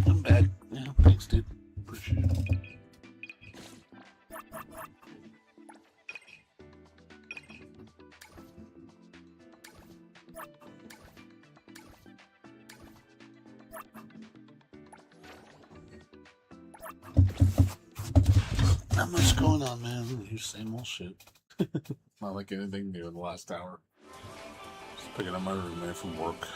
I'm back. Yeah, thanks, dude. Appreciate it. Not much going on, man. You same old shit. Not like anything new in the last hour. Just picking up my roommate from work.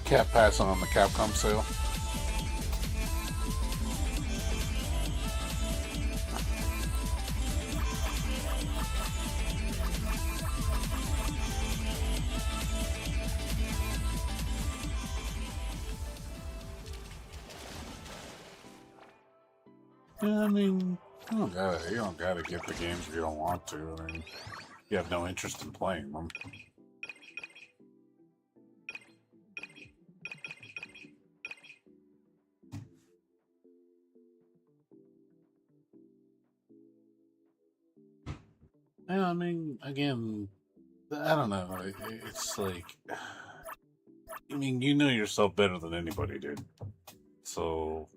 Cat passing on the Capcom sale. Yeah, I mean, you don't gotta get the games if you don't want to. I mean, you have no interest in playing them. Yeah, I mean, again, I don't know. It's like, I mean, you know yourself better than anybody did. So,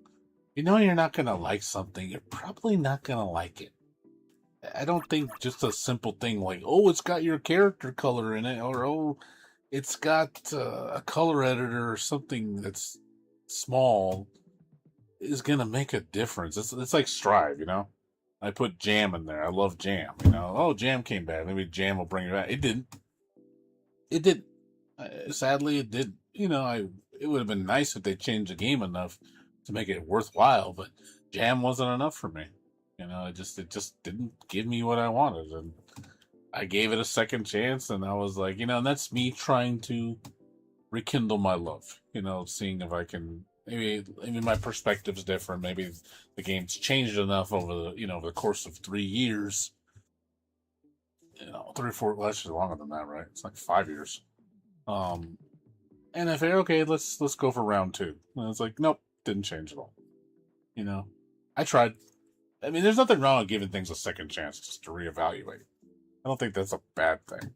you know you're not going to like something, you're probably not going to like it. I don't think just a simple thing like, oh, it's got your character color in it, or oh, it's got a color editor or something that's small is going to make a difference. It's like Strive, you know? I put Jam in there. I love Jam, you know? Oh, Jam came back. Maybe Jam will bring it back. It didn't. It did. Sadly, it did. You know, it would have been nice if they changed the game enough to make it worthwhile, but Jam wasn't enough for me. You know, it just didn't give me what I wanted, and I gave it a second chance, and I was like, you know, and that's me trying to rekindle my love. You know, seeing if I can maybe my perspective's different. Maybe the game's changed enough over the course of 3 years. 3 or 4. Well, actually longer than that, right? It's like 5 years. And I figured, okay, let's go for round 2. And it's like, nope, didn't change at all. I tried. I mean, there's nothing wrong with giving things a second chance just to reevaluate. I don't think that's a bad thing.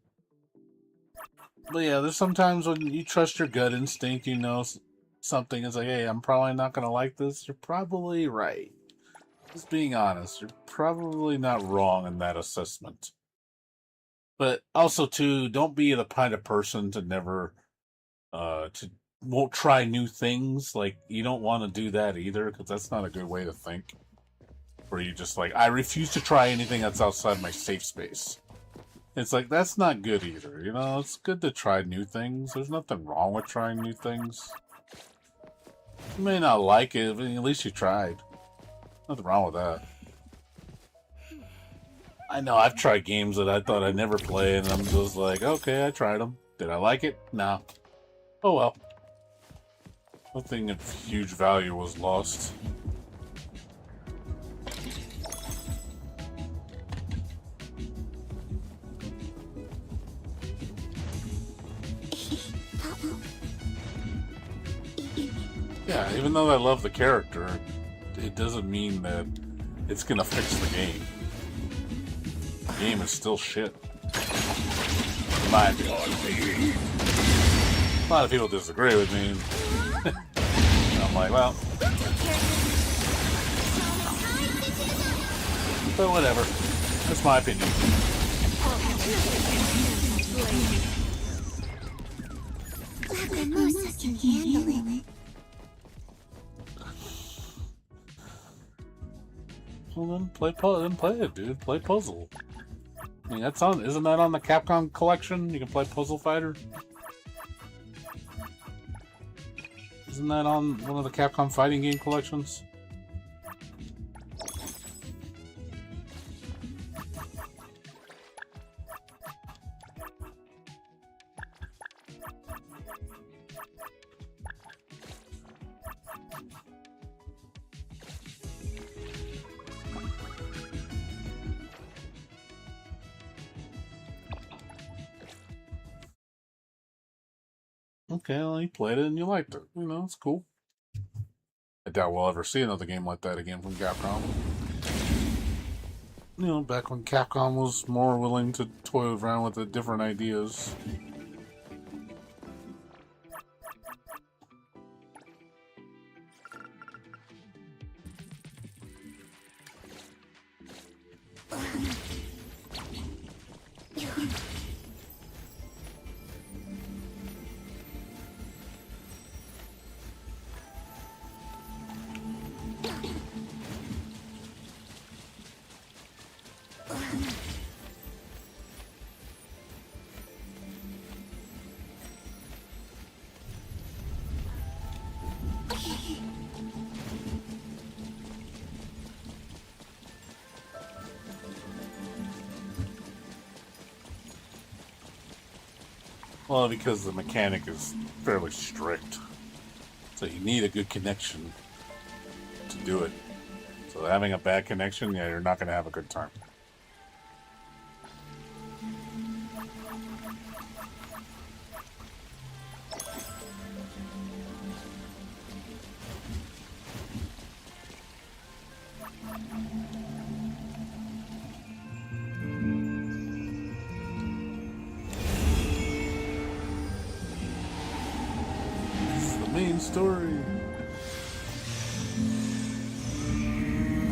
But yeah, there's sometimes when you trust your gut instinct, something is like, hey, I'm probably not going to like this. You're probably right. Just being honest, you're probably not wrong in that assessment. But also, too, don't be the kind of person to never, won't try new things. Like, you don't want to do that either, because that's not a good way to think. Where you just like, I refuse to try anything that's outside my safe space. It's like, that's not good either. It's good to try new things. There's nothing wrong with trying new things. You may not like it, but at least you tried. Nothing wrong with that. I know I've tried games that I thought I'd never play, and I'm just like, okay, I tried them. Did I like it? No. Oh well. Nothing of huge value was lost. Yeah, even though I love the character, it doesn't mean that it's gonna fix the game. The game is still shit. In my opinion. A lot of people disagree with me. I'm like, well. But whatever. That's my opinion. Well, then play it, dude. Play Puzzle. I mean, isn't that on the Capcom collection? You can play Puzzle Fighter? Isn't that on one of the Capcom fighting game collections? Okay, well, you played it and you liked it. It's cool. I doubt we'll ever see another game like that again from Capcom. Back when Capcom was more willing to toy around with the different ideas. Well, because the mechanic is fairly strict. So you need a good connection to do it. So having a bad connection, yeah, you're not going to have a good time. Story.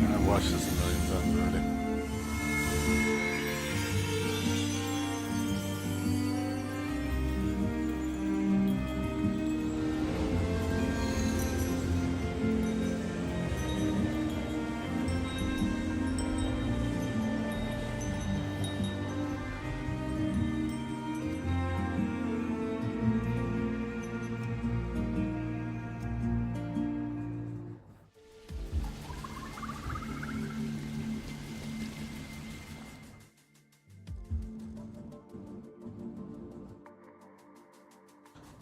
I've watched this a million times already.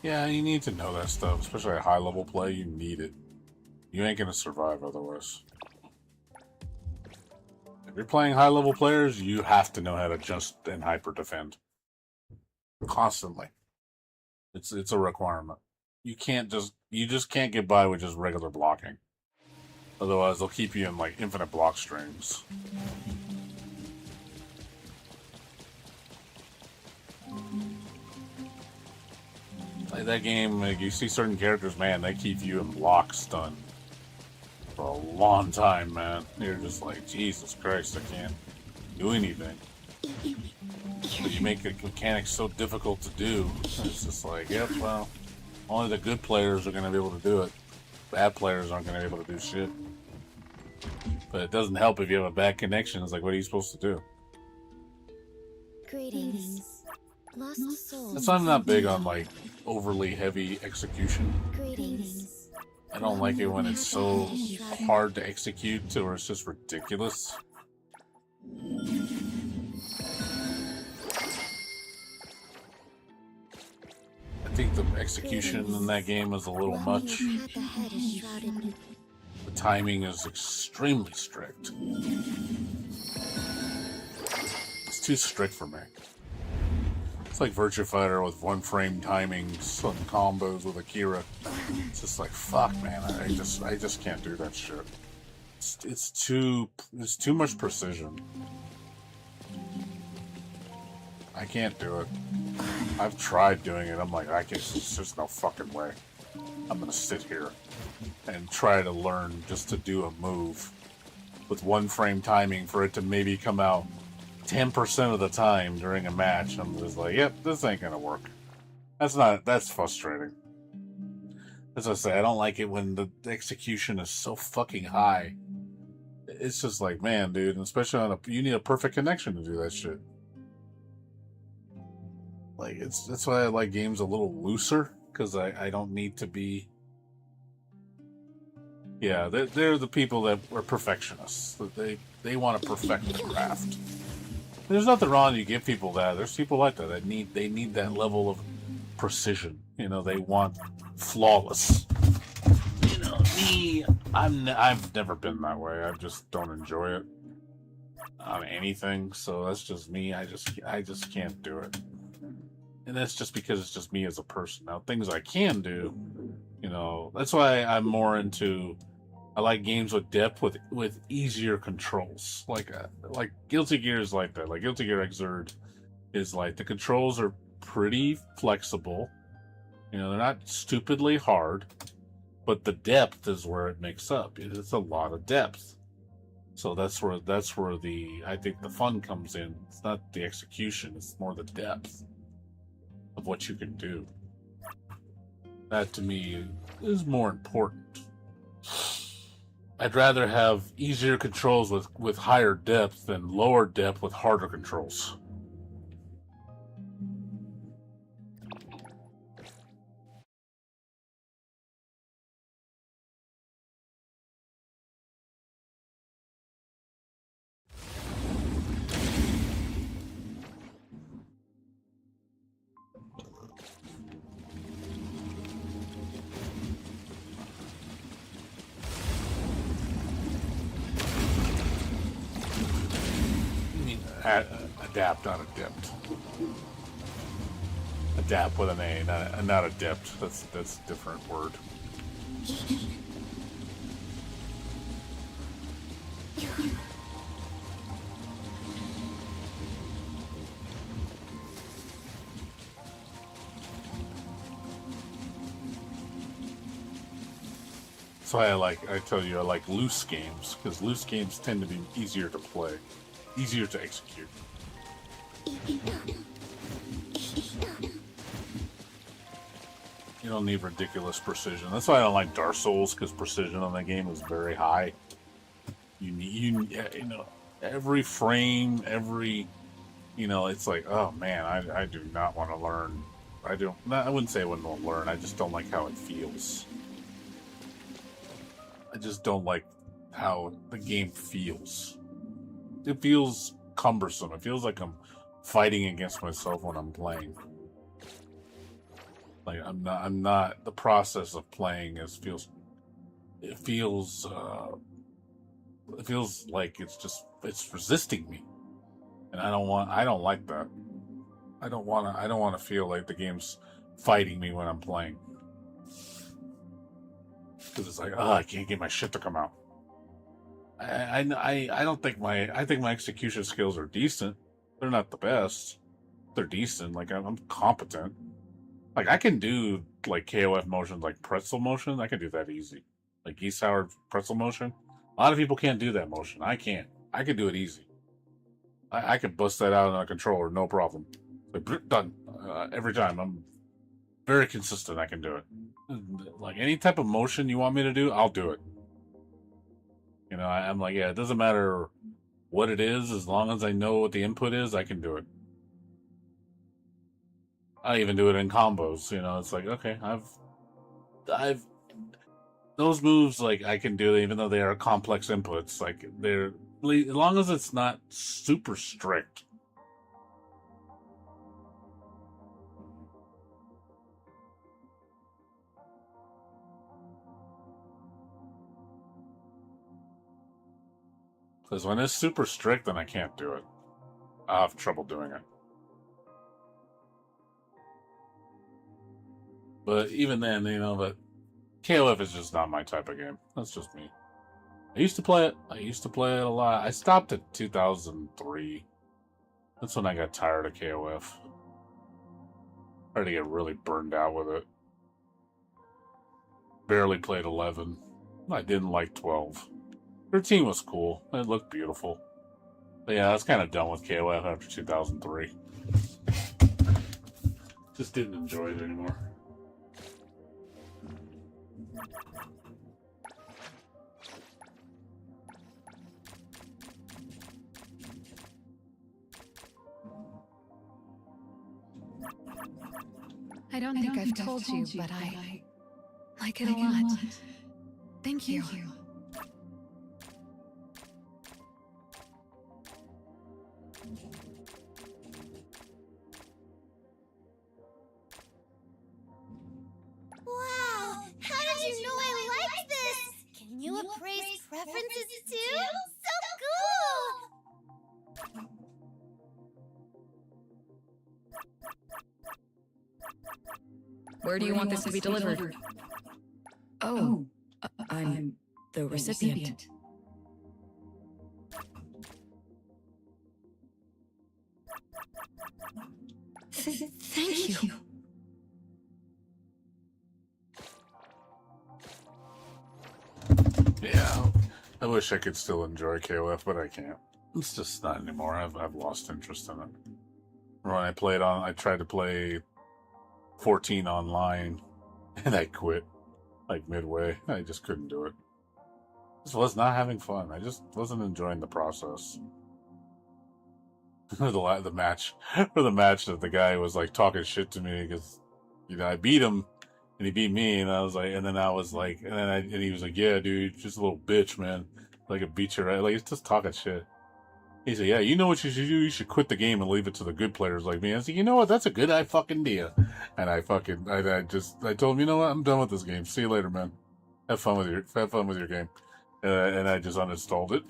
Yeah, you need to know that stuff, especially at high level play. You need it. You ain't gonna survive otherwise. If you're playing high-level players, you have to know how to just and hyper defend constantly. It's a requirement. You just can't get by with just regular blocking. Otherwise, they'll keep you in like infinite block strings. Like that game, like you see certain characters, man, they keep you in block stun for a long time, man. You're just like, Jesus Christ, I can't do anything. But you make the mechanics so difficult to do. It's just like, yep, well, only the good players are going to be able to do it. Bad players aren't going to be able to do shit. But it doesn't help if you have a bad connection. It's like, what are you supposed to do? Greetings. Lost souls. That's why I'm not big on like overly heavy execution. Greetings. I don't like it when it's so hard to execute to where it's just ridiculous. I think the execution in that game is a little much. The timing is extremely strict. It's too strict for me. It's like Virtua Fighter with one frame timing, some combos with Akira. It's just like, fuck, man. I just can't do that shit. It's too much precision. I can't do it. I've tried doing it. I'm like, there's just no fucking way. I'm gonna sit here and try to learn just to do a move with one frame timing for it to maybe come out 10% of the time during a match. I'm just like, yep, this ain't gonna work. That's frustrating. As I say, I don't like it when the execution is so fucking high. It's just like, man, dude, and especially you need a perfect connection to do that shit. Like, that's why I like games a little looser, because I don't need to be... Yeah, they're the people that are perfectionists. They want to perfect the craft. There's nothing wrong you give people that. There's people like that they need that level of precision. You know, they want flawless. You know, me, I've never been that way. I just don't enjoy it on anything. So that's just me. I just can't do it. And that's just because it's just me as a person. Now, things I can do, you know, that's why I'm more into... I like games with depth, with easier controls. Like Guilty Gear is like that. Like Guilty Gear Xrd is like, the controls are pretty flexible. You know, they're not stupidly hard, but the depth is where it makes up. It's a lot of depth. So that's where I think the fun comes in. It's not the execution, it's more the depth of what you can do. That to me is more important. I'd rather have easier controls with higher depth than lower depth with harder controls. Adapt, not adept. Adapt with an A, not adept. That's a different word. That's why I like loose games, because loose games tend to be easier to play, easier to execute. You don't need ridiculous precision. That's why I don't like Dark Souls, because precision on that game is very high. You know, every frame, it's like, oh man, I do not want to learn. I wouldn't say I wouldn't want to learn. I just don't like how it feels. I just don't like how the game feels. It feels cumbersome. It feels like I'm fighting against myself when I'm playing. Like I'm not. The process of playing feels it feels like it's resisting me, and I don't like that. I don't want to feel like the game's fighting me when I'm playing, because it's like, oh, I can't get my shit to come out. I don't think I think my execution skills are decent. They're not the best. They're decent. Like I'm competent. Like I can do like KOF motions, like pretzel motion. I can do that easy. Like geese Howard pretzel motion. A lot of people can't do that motion. I can't. I can do it easy. I can bust that out on a controller, no problem. Like, done. Every time. I'm very consistent. I can do it. Like any type of motion you want me to do, I'll do it. You know, I'm like, yeah, it doesn't matter what it is, as long as I know what the input is, I can do it. I even do it in combos. You know, it's like, okay, I've those moves, like I can do, even though they are complex inputs. Like they're, as long as it's not super strict. Because when it's super strict, then I can't do it. I have trouble doing it. But even then, you know, that KOF is just not my type of game. That's just me. I used to play it. I used to play it a lot. I stopped at 2003. That's when I got tired of KOF. Started to get really burned out with it. Barely played 11. I didn't like 12. 13 was cool. It looked beautiful. But yeah, I was kind of done with KOF after 2003. Just didn't enjoy it anymore. I don't think I've told you, but I like it a lot. Thank you. Wow! How did you know I liked this? Can you appraise preferences too? So cool! Where do you want this to be delivered? Oh, I'm the recipient. Thank you. Yeah, I wish I could still enjoy KOF, but I can't. It's just not anymore. I've lost interest in it. When I tried to play 14 online, and I quit like midway. I just couldn't do it. Just was not having fun. I just wasn't enjoying the process. the match that the guy was like talking shit to me because, you know, I beat him and he beat me, and I was like, and he was like, yeah, dude, just a little bitch, man. Like a beat you, right? Like, it's just talking shit. He said, yeah, you know what you should do? You should quit the game and leave it to the good players like me. I said, you know what? That's a good idea. And I told him, you know what? I'm done with this game. See you later, man. Have fun with your game. And I just uninstalled it.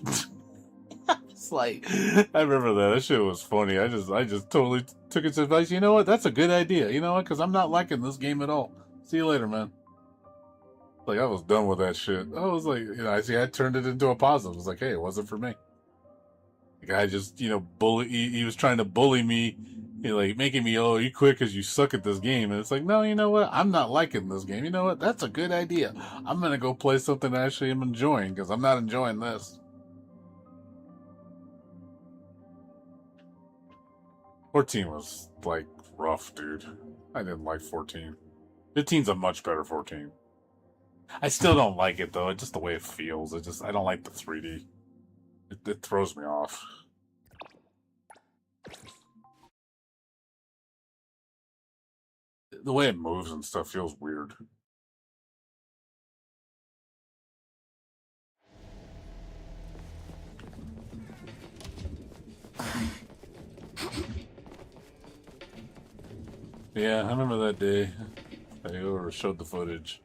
It's like, I remember that. That shit was funny. I just totally took its advice. You know what? That's a good idea. You know what? Because I'm not liking this game at all. See you later, man. Like, I was done with that shit. I was like, you know, I turned it into a positive. I was like, hey, it wasn't for me. The guy just, you know, he was trying to bully me, you know, like making me, oh, you quit because you suck at this game. And it's like, no, you know what? I'm not liking this game. You know what? That's a good idea. I'm going to go play something I actually am enjoying, because I'm not enjoying this. 14 was, like, rough, dude. I didn't like 14. 15's a much better 14. I still don't like it, though. It's just the way it feels. I don't like the 3D. It throws me off. The way it moves and stuff feels weird. Yeah, I remember that day. I showed the footage.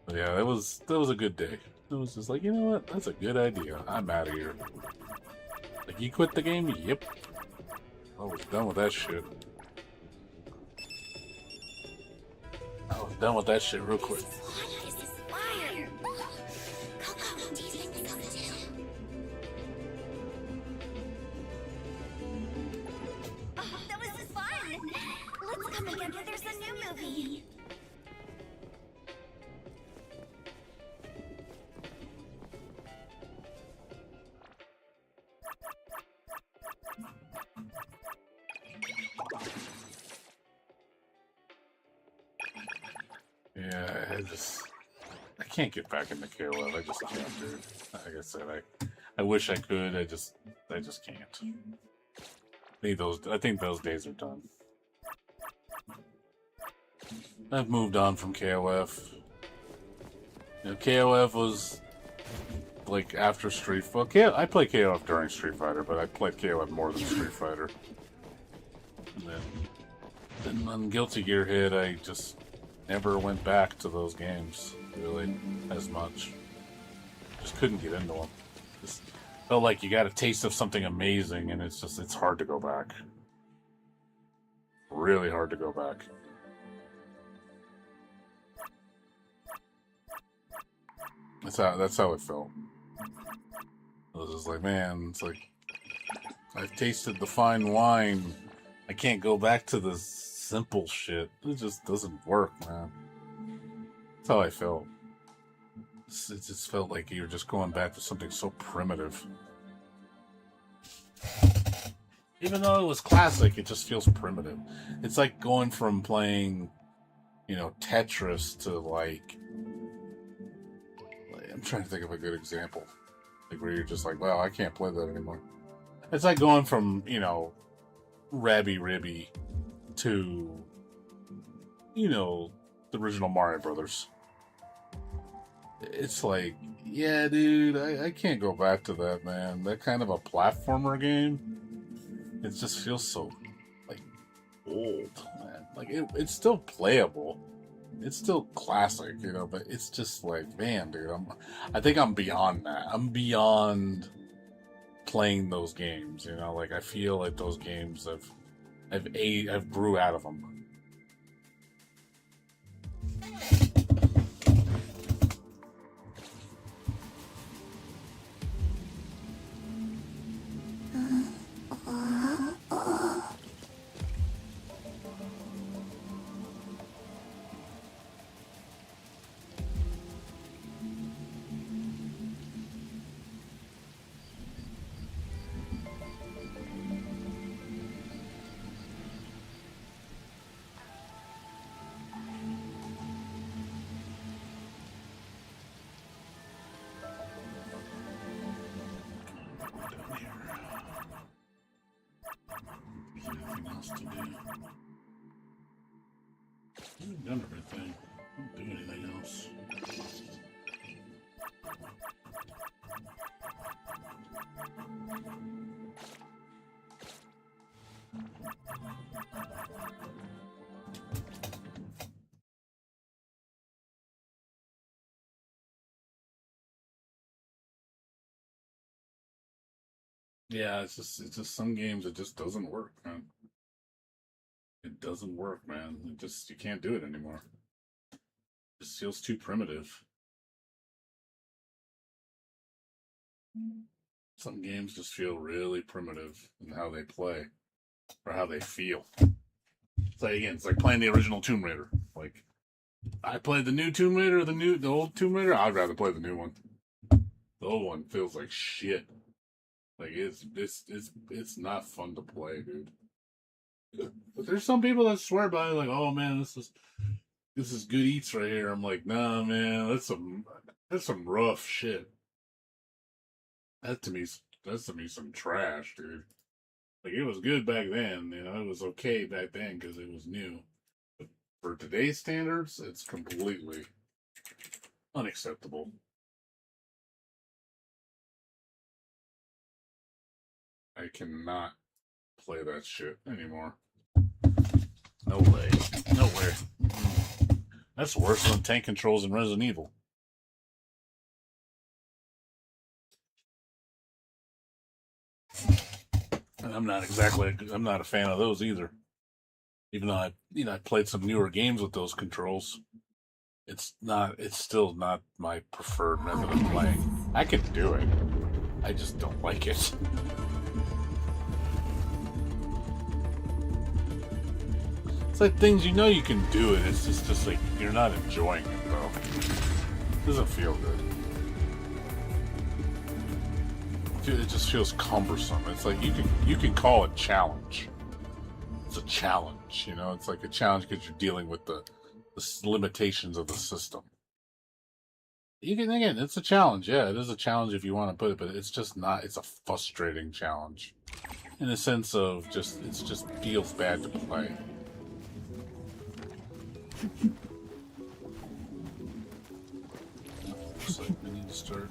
But yeah, that was a good day. It was just like, you know what? That's a good idea. I'm out of here. Like, you quit the game? Yep. I was done with that shit. I was done with that shit real quick. This is fire! Coco, do you think so too? Oh, that was fun! Let's come again when there's a new movie. Yeah, I can't get back into KOF. I just can't, dude. Like I said, I wish I could. I just can't. I think those days are done. I've moved on from KOF. You know, KOF was like after Street Fighter. I played KOF during Street Fighter, but I played KOF more than Street Fighter. And then when Guilty Gear hit, I just never went back to those games really as much. Just couldn't get into them. Just felt like you got a taste of something amazing, and it's hard to go back. Really hard to go back. That's how it felt. I was just like, man, it's like I've tasted the fine wine. I can't go back to the simple shit. It just doesn't work, man. That's how I felt. It just felt like you're just going back to something so primitive. Even though it was classic, it just feels primitive. It's like going from playing, you know, Tetris to like I'm trying to think of a good example. Like where you're just like, well, I can't play that anymore. It's like going from, you know, Rabby Ribby to, you know, the original Mario Brothers. It's like, yeah, dude, I can't go back to that, man. That kind of a platformer game, it just feels so, like, old, man. Like, it's still playable. It's still classic, you know, but it's just like, man, dude, I think I'm beyond that. I'm beyond playing those games, you know? Like, I feel like those games I've grew out of them. I've done everything. I don't do anything else. Yeah, it's just some games it just doesn't work, man. It doesn't work, man. You can't do it anymore. It just feels too primitive. Some games just feel really primitive in how they play or how they feel. It's like, again, it's like playing the original Tomb Raider. Like, I played the new Tomb Raider or the old Tomb Raider. I'd rather play the new one. The old one feels like shit. Like it's not fun to play, dude. But there's some people that swear by it, like, oh man, this is good eats right here. I'm like, nah, man, that's some rough shit. That's to me some trash, dude. Like, it was good back then, you know, it was okay back then because it was new. But for today's standards, it's completely unacceptable. I cannot play that shit anymore. No way. Nowhere. That's worse than tank controls in Resident Evil. And I'm not a fan of those either. Even though I played some newer games with those controls. It's still not my preferred method of playing. I can do it. I just don't like it. It's like things you know you can do it. It's just like you're not enjoying it though. It doesn't feel good. It just feels cumbersome. It's like you can call it challenge. It's a challenge, you know. It's like a challenge because you're dealing with the limitations of the system. You can, again, it's a challenge. Yeah, it is a challenge if you want to put it, but it's just not. It's a frustrating challenge, in the sense of it just feels bad to play. Looks like we need to start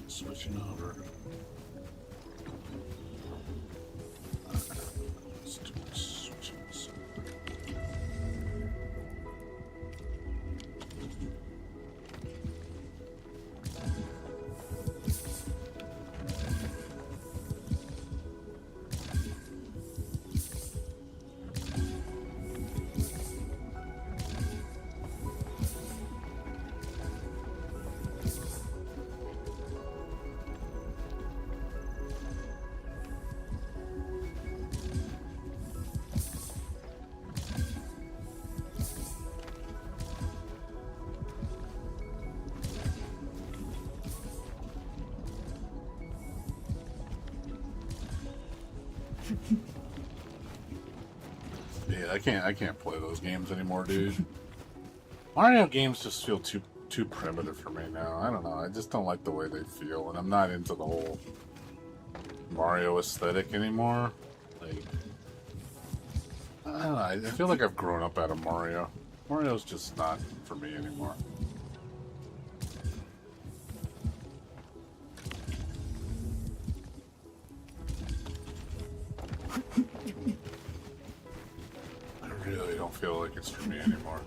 switching over. Let's do switching this over. Yeah, I can't play those games anymore, dude. Mario games just feel too primitive for me now. I don't know. I just don't like the way they feel, and I'm not into the whole Mario aesthetic anymore. Like, I don't know. I feel like I've grown up out of Mario. Mario's just not for me anymore. I really don't feel like it's for me anymore.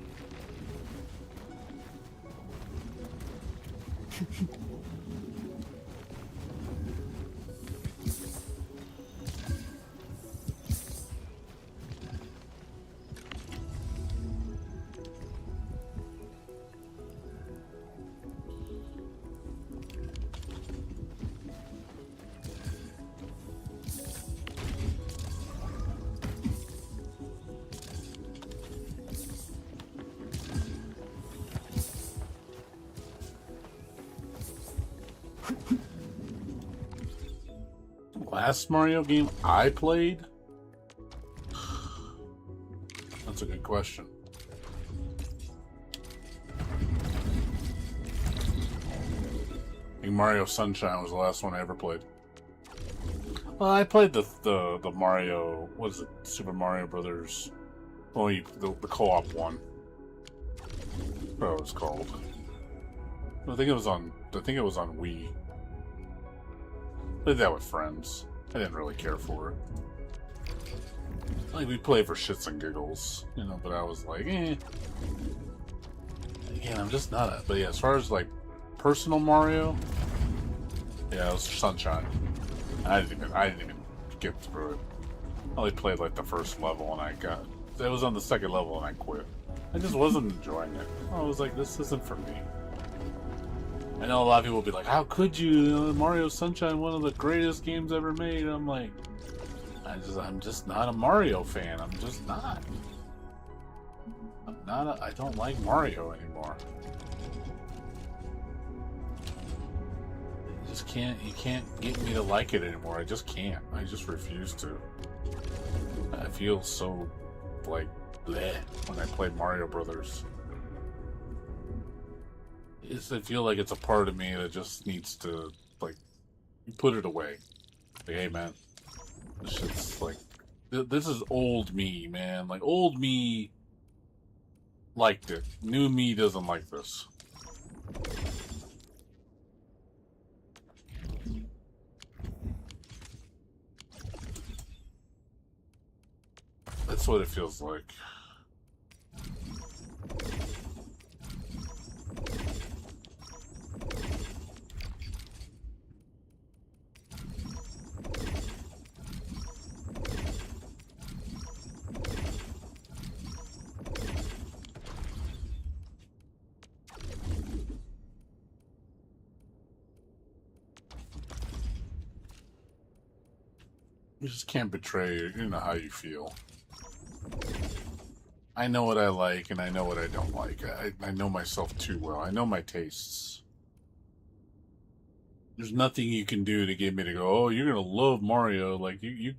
Last Mario game I played? That's a good question. I think Mario Sunshine was the last one I ever played. Well, I played the Mario, what is it, Super Mario Brothers, the co-op one. What it was called. I think it was on Wii. Played that with friends. I didn't really care for it. Like, we played for shits and giggles, you know, but I was like, eh. Again, I'm just not a... But yeah, as far as, like, personal Mario, yeah, it was Sunshine. I didn't even get through it. I only played, like, the first level, and it was on the second level, and I quit. I just wasn't enjoying it. I was like, this isn't for me. I know a lot of people will be like, how could you? Mario Sunshine, one of the greatest games ever made. I'm like, I'm just not a Mario fan. I'm just not. I don't like Mario anymore. You can't get me to like it anymore. I just can't. I just refuse to. I feel so, like, bleh when I play Mario Brothers. I feel like it's a part of me that just needs to, like, you put it away. Like, hey, man, this shit's like, this is old me, man. Like, old me liked it. New me doesn't like this. That's what it feels like. You just can't betray, you know, how you feel. I know what I like and I know what I don't like. I know myself too well. I know my tastes. There's nothing you can do to get me to go, oh, you're gonna love Mario. Like you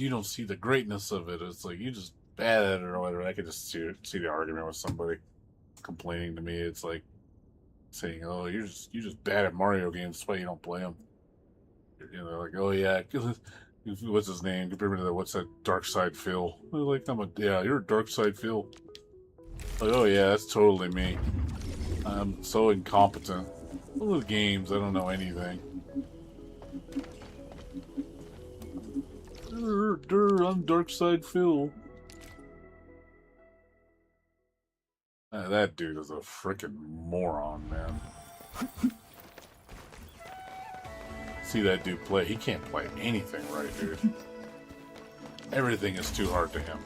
don't see the greatness of it. It's like you just bad at it or whatever. I could just see the argument with somebody complaining to me. It's like saying, oh, you're just bad at Mario games. That's why you don't play them. You know, like, oh yeah, what's his name? Compare me to that. What's that? Dark Side Phil. Like, yeah, you're a Dark Side Phil. Like, oh yeah, that's totally me. I'm so incompetent. All the games, I don't know anything. I'm Dark Side Phil. That dude is a freaking moron, man. See that dude play? He can't play anything right, dude. Everything is too hard to him.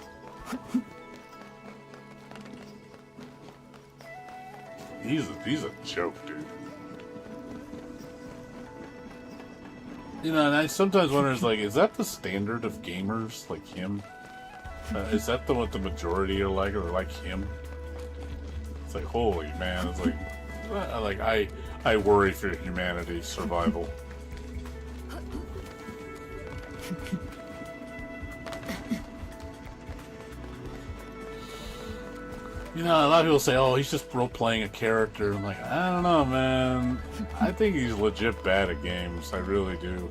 He's a joke, dude. You know, and I sometimes wonder, is that the standard of gamers, like him? Is that what the majority are like, or like him? It's like, holy man, it's like I worry for humanity's survival. You know, a lot of people say, oh, he's just role-playing a character. I'm like, I don't know, man. I think he's legit bad at games. I really do.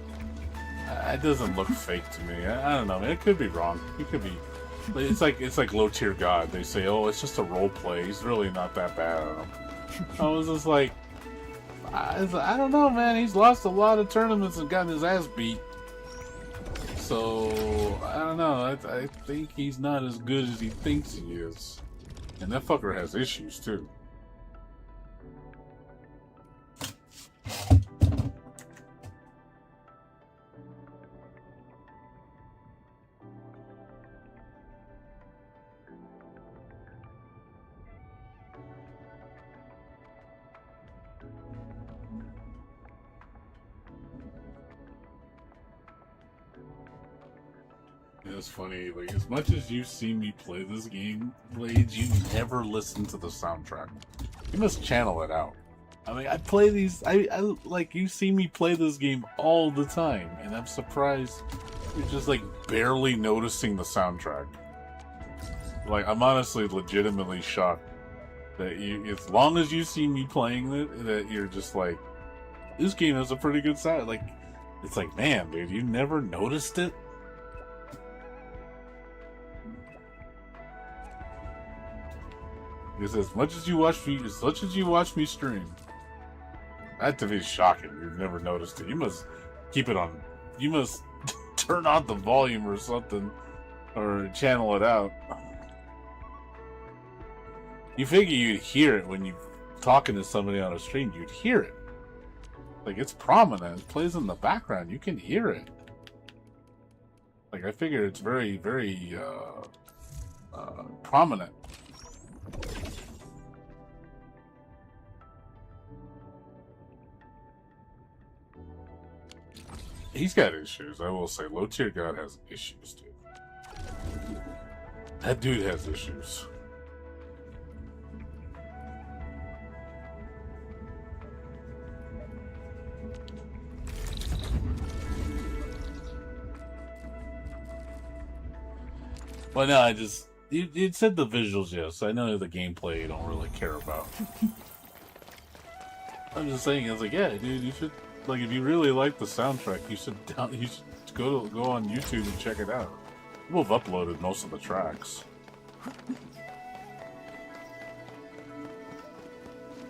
It doesn't look fake to me. I don't know, man. It could be wrong. It could be. It's like low-tier God. They say, oh, it's just a role-play. He's really not that bad at them. I was just like, I don't know, man. He's lost a lot of tournaments and gotten his ass beat. So, I don't know. I think he's not as good as he thinks he is. And that fucker has issues, too. It's funny, like, as much as you see me play this game, Blades, you never listen to the soundtrack. You must channel it out. I mean, I play these, I like, you see me play this game all the time, and I'm surprised you're just, like, barely noticing the soundtrack. Like, I'm honestly legitimately shocked that you, as long as you see me playing it, that you're just like, this game has a pretty good sound. Like, it's like, man, dude, you never noticed it? Because as much as you watch me stream, that to me is shocking. You've never noticed it. You must keep it on. You must turn on the volume or something, or channel it out. You figure you'd hear it when you're talking to somebody on a stream. You'd hear it. Like, it's prominent. It plays in the background. You can hear it. Like, I figure it's very, very prominent. He's got issues, I will say. Low tier God has issues, dude. That dude has issues. Well, no, you said the visuals, yes. I know the gameplay you don't really care about. I'm just saying, I was like, yeah, dude, you should, like, if you really like the soundtrack, you should go on YouTube and check it out. We've uploaded most of the tracks.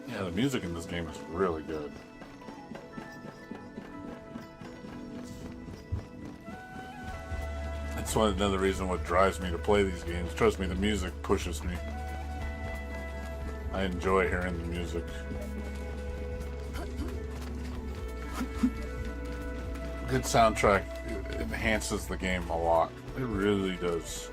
Yeah, the music in this game is really good. That's another reason what drives me to play these games. Trust me, the music pushes me. I enjoy hearing the music. Good soundtrack enhances the game a lot. It really does.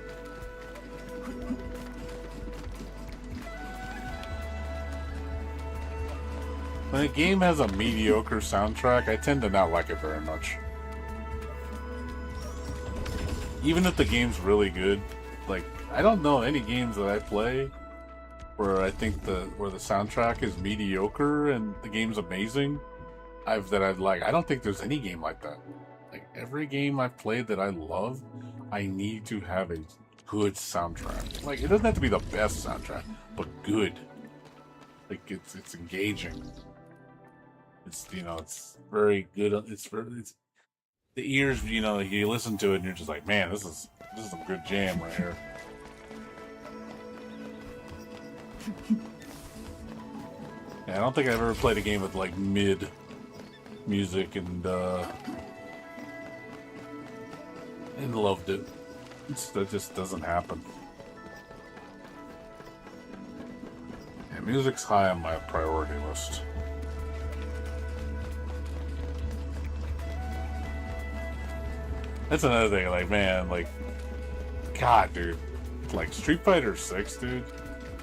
When a game has a mediocre soundtrack, I tend to not like it very much. even if the game's really good, like I don't know any games that I play where I think where the soundtrack is mediocre and the game's amazing. I don't think there's any game like that. Like every game I've played that I love, I need to have a good soundtrack. Like it doesn't have to be the best soundtrack, but good. Like it's engaging. It's it's very good. It's the ears. You listen to it and you're just like, man, this is some good jam right here. Yeah, I don't think I've ever played a game with like mid music and loved it. That just doesn't happen. Yeah, music's high on my priority list. That's another thing, like, man, like, God, dude, like, Street Fighter 6, dude,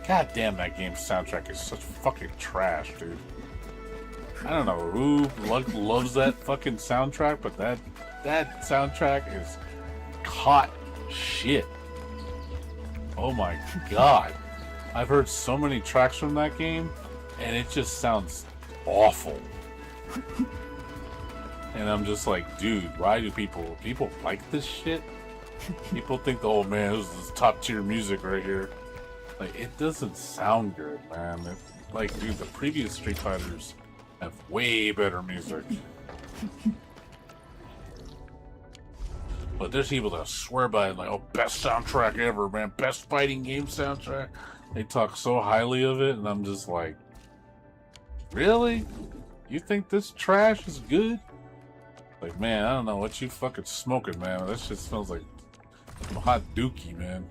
god damn, that game's soundtrack is such fucking trash, dude. I don't know who loves that fucking soundtrack, but that soundtrack is hot shit. Oh my god. I've heard so many tracks from that game, and it just sounds awful. And I'm just like, dude, why do people like this shit? People think, oh man, this is top tier music right here. Like, it doesn't sound good, man. Like, dude, the previous Street Fighters have way better music. But there's people that swear by it, like, oh, best soundtrack ever, man. Best fighting game soundtrack. They talk so highly of it, and I'm just like, really? You think this trash is good? Like, man, I don't know what you fucking smoking, man. That shit smells like some hot dookie, man.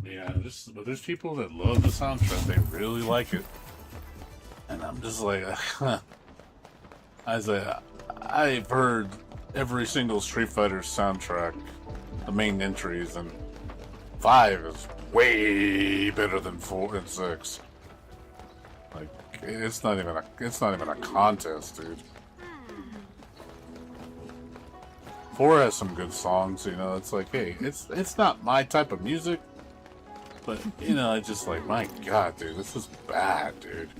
Yeah, but there's people that love the soundtrack. They really like it. And I'm just like, I've heard every single Street Fighter soundtrack, the main entries, and 5 is way better than 4 and 6. Like, it's not even a contest, dude. 4 has some good songs, it's like, hey, it's not my type of music. But, it's just like, my god, dude, this is bad, dude.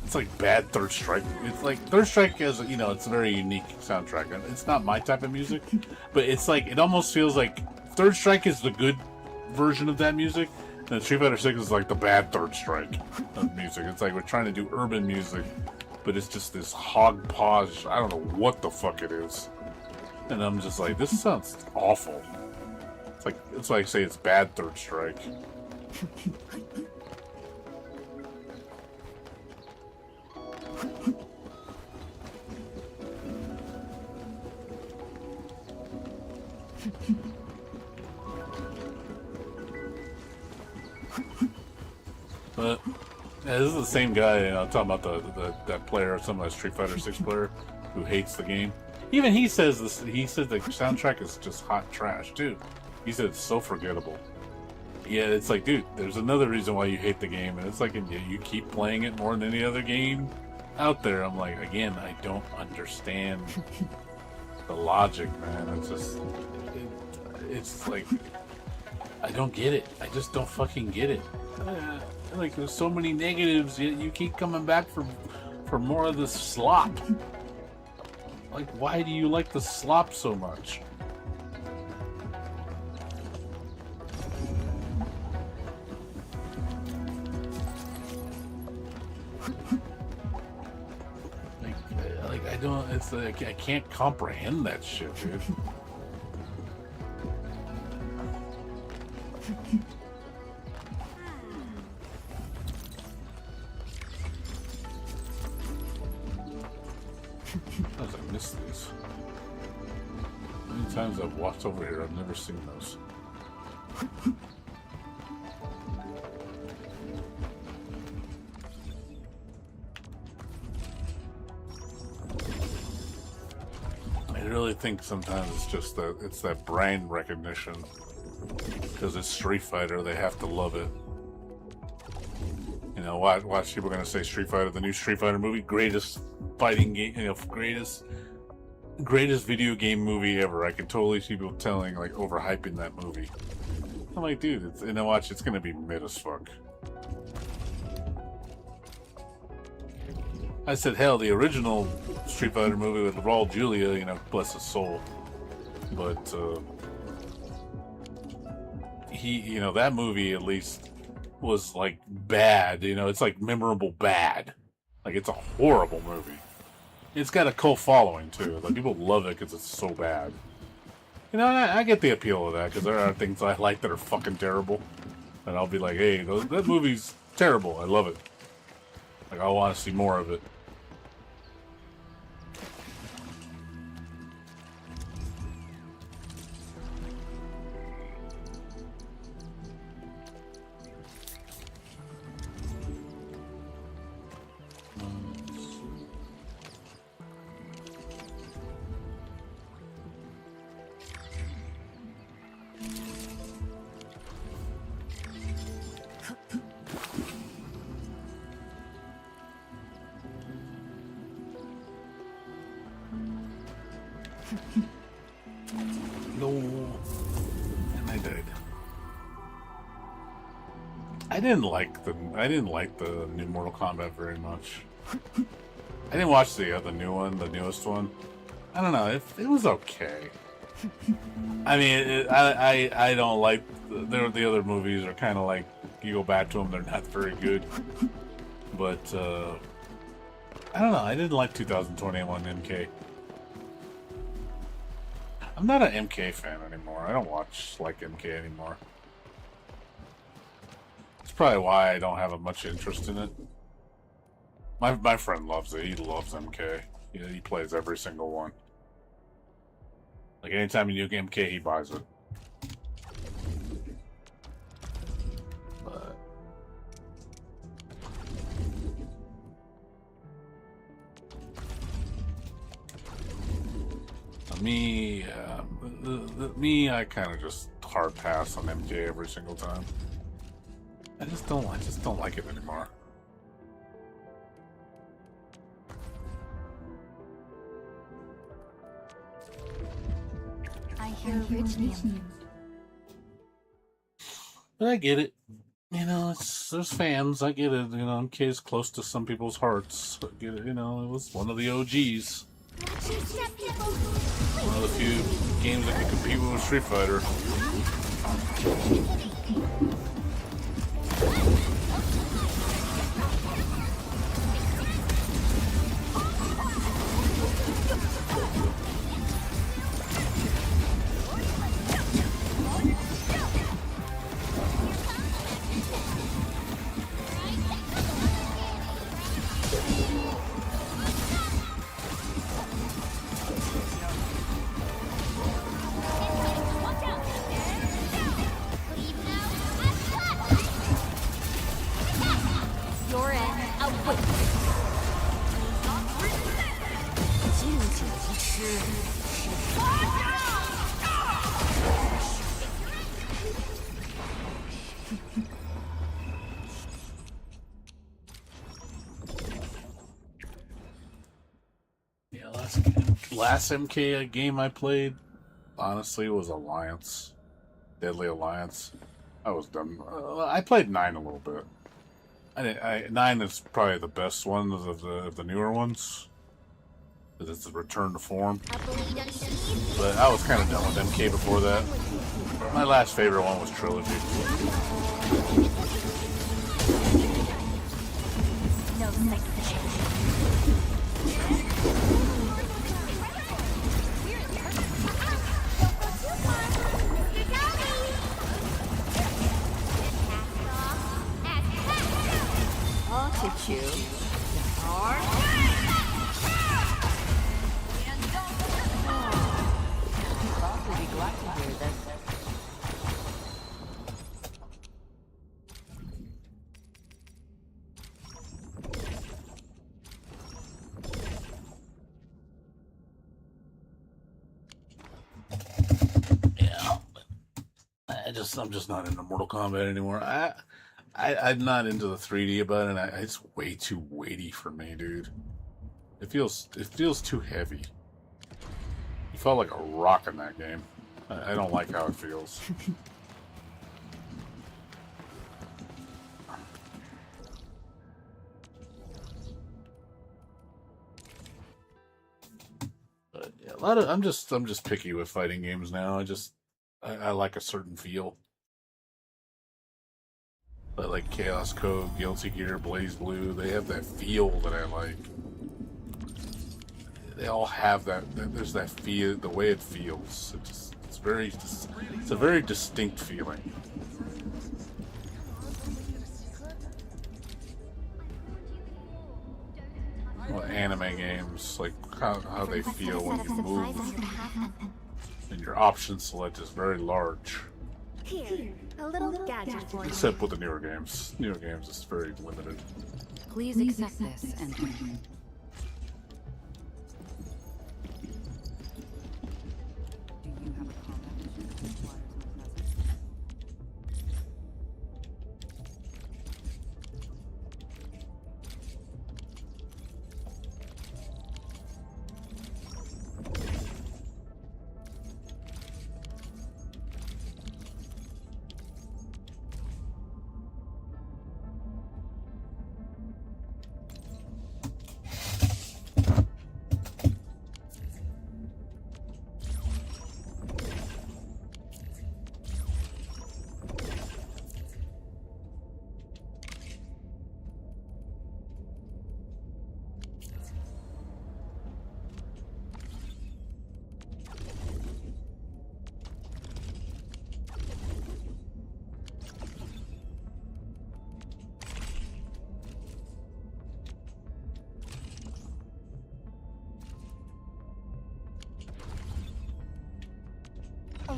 It's like bad Third Strike. It's like, Third Strike is, it's a very unique soundtrack. And it's not my type of music, but it's like, it almost feels like Third Strike is the good version of that music, and Street Fighter 6 is like the bad Third Strike of music. It's like we're trying to do urban music, but it's just this hodgepodge. I don't know what the fuck it is. And I'm just like, this sounds awful. It's like say it's bad Third Strike. But yeah, this is the same guy. Talking about that player, some of that Street Fighter 6 player who hates the game. Even he says this. He said the soundtrack is just hot trash too. He said it's so forgettable. Yeah, it's like, dude, there's another reason why you hate the game, and it's like, you keep playing it more than any other game out there. I'm like, again, I don't understand the logic, man. It's like, I don't get it. I just don't fucking get it. Like, there's so many negatives. You keep coming back for more of this slop. Like, why do you like the slop so much? It's like, I can't comprehend that shit, dude. How did I miss these? How many times I've walked over here, I've never seen those. I really think sometimes it's just that it's that brain recognition. Because it's Street Fighter, they have to love it. You know, watch people gonna say Street Fighter, the new Street Fighter movie, greatest fighting game, you know, greatest video game movie ever. I can totally see people telling, like, overhyping that movie. I'm like, dude, and then watch, it's gonna be mid as fuck. I said, hell, the original Street Fighter movie with Raul Julia, you know, bless his soul. But, you know, that movie at least was, like, bad. You know, it's, like, memorable bad. Like, it's a horrible movie. It's got a cult following, too. Like, people love it because it's so bad. You know, I get the appeal of that, because there are things I like that are fucking terrible. And I'll be like, hey, that movie's terrible. I love it. Like, I want to see more of it. No, and I died. I didn't like the new Mortal Kombat very much. I didn't watch the new one, the newest one. I don't know. It was okay. I mean, I don't like the other movies are kind of like you go back to them, they're not very good. But I don't know. I didn't like 2021 MK. I'm not an MK fan anymore. I don't watch like MK anymore. That's probably why I don't have much interest in it. My friend loves it. He loves MK. He plays every single one. Like anytime you do MK, he buys it. But me, I kind of just hard pass on MK every single time. I just don't like it anymore. I hear rich names. But I get it. You know, there's fans. I get it. You know, MK is close to some people's hearts. I get it. You know, it was one of the OGs. One of the few games that can compete with Street Fighter. Last MK game I played, honestly, was Alliance. Deadly Alliance. I was done. I played 9 a little bit. 9 is probably the best one of the newer ones. It's a return to form. But I was kind of done with MK before that. My last favorite one was Trilogy. glad to hear that. Yeah, I'm just not into Mortal Kombat anymore. I'm not into the 3D about it. It's way too weighty for me, dude. It feels too heavy. You felt like a rock in that game. I don't like how it feels. But yeah, I'm just picky with fighting games now. I like a certain feel. But like Chaos Code, Guilty Gear, Blaze Blue, they have that feel that I like. They all have that. There's that feel, the way it feels. It's a very distinct feeling. Well, anime games, like how they feel when you move, and your option select is very large. Here, a little gadget for you. Except with the newer games. Newer games, it's very limited. Please accept this, Endfield. Do you have a combat mission that requires my presence?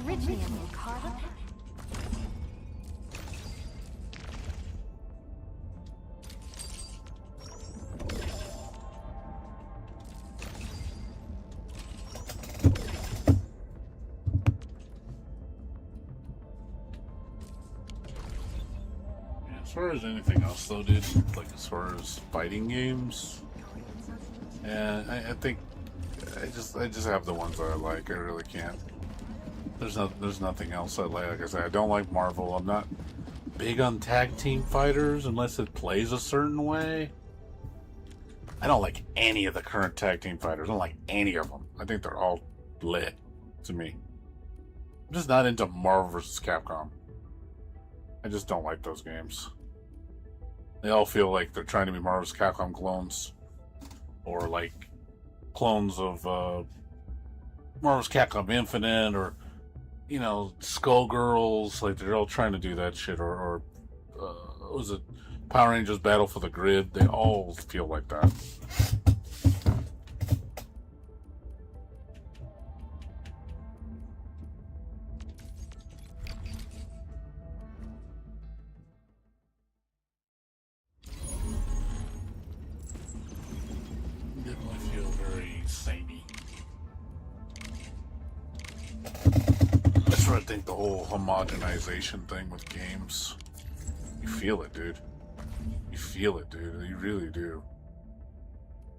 Originally carved. As far as anything else, though, dude, like as far as fighting games, and I think I just have the ones that I like. I really can't. There's nothing else I like. Like I said, I don't like Marvel. I'm not big on tag team fighters unless it plays a certain way. I don't like any of the current tag team fighters. I don't like any of them. I think they're all lit to me. I'm just not into Marvel vs. Capcom. I just don't like those games. They all feel like they're trying to be Marvel vs. Capcom clones, or like clones of Marvel vs. Capcom Infinite, or Skullgirls. Like they're all trying to do that shit, or was it Power Rangers Battle for the Grid? They all feel like that. Definitely feel very samey. That's what I think, the whole homogenization thing with games. You feel it, dude. You feel it, dude. You really do.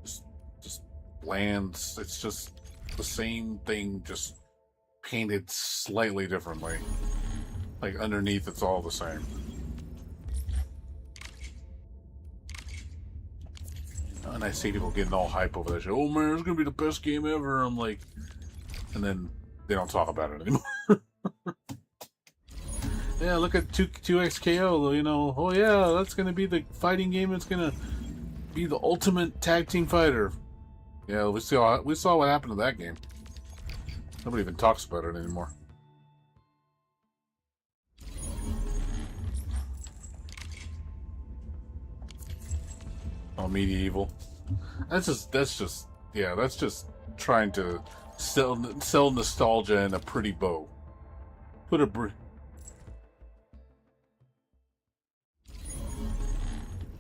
Just bland. It's just the same thing, just painted slightly differently. Like underneath, it's all the same. And I see people getting all hype over that shit. Oh man, it's gonna be the best game ever. I'm like, and then they don't talk about it anymore. Yeah, look at 2XKO. Oh yeah, that's gonna be the fighting game. It's gonna be the ultimate tag team fighter. Yeah, we saw what happened to that game. Nobody even talks about it anymore. Oh, Medieval. That's just trying to sell nostalgia in a pretty bow. Put a br...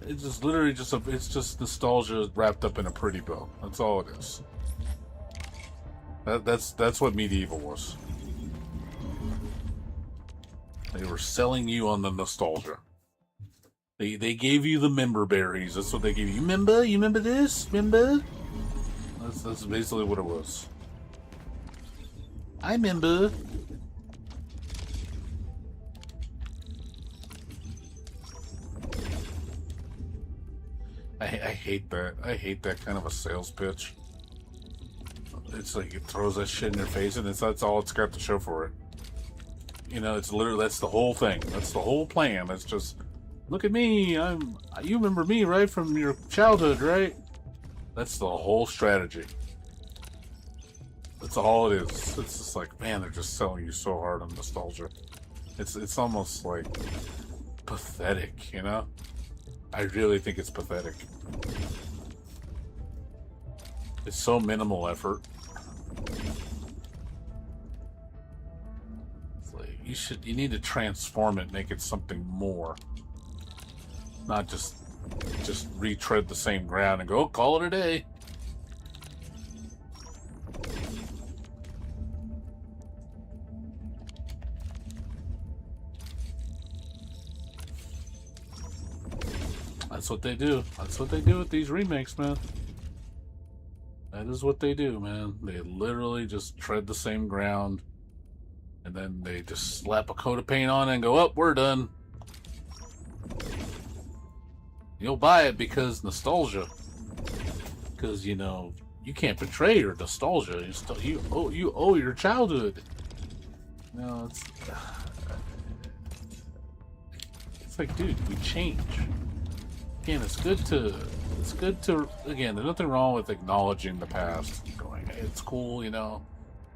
It's just literally just a... It's just nostalgia wrapped up in a pretty bow. That's all it is. That's what medieval was. They were selling you on the nostalgia. They gave you the member berries. That's what they gave you. You remember? You remember this? Remember? That's basically what it was. I remember. I hate that. I hate that kind of a sales pitch. It's like it throws that shit in your face, and that's all it's got to show for it. You know, it's literally that's the whole thing. That's the whole plan. It's just, look at me. You remember me, right, from your childhood, right? That's the whole strategy. That's all it is. It's just like, man, they're just selling you so hard on nostalgia. It's almost like pathetic, you know? I really think it's pathetic. It's so minimal effort. It's like you need to transform it, make it something more. Not just retread the same ground and go, oh, call it a day. That's what they do. That's what they do with these remakes, man. That is what they do, man. They literally just tread the same ground, and then they just slap a coat of paint on it and go, oh, we're done. You'll buy it because nostalgia. Because, you know, you can't betray your nostalgia. You owe your childhood. No, it's like, dude, we change. Again, it's good to again, there's nothing wrong with acknowledging the past, going, hey, it's cool, you know,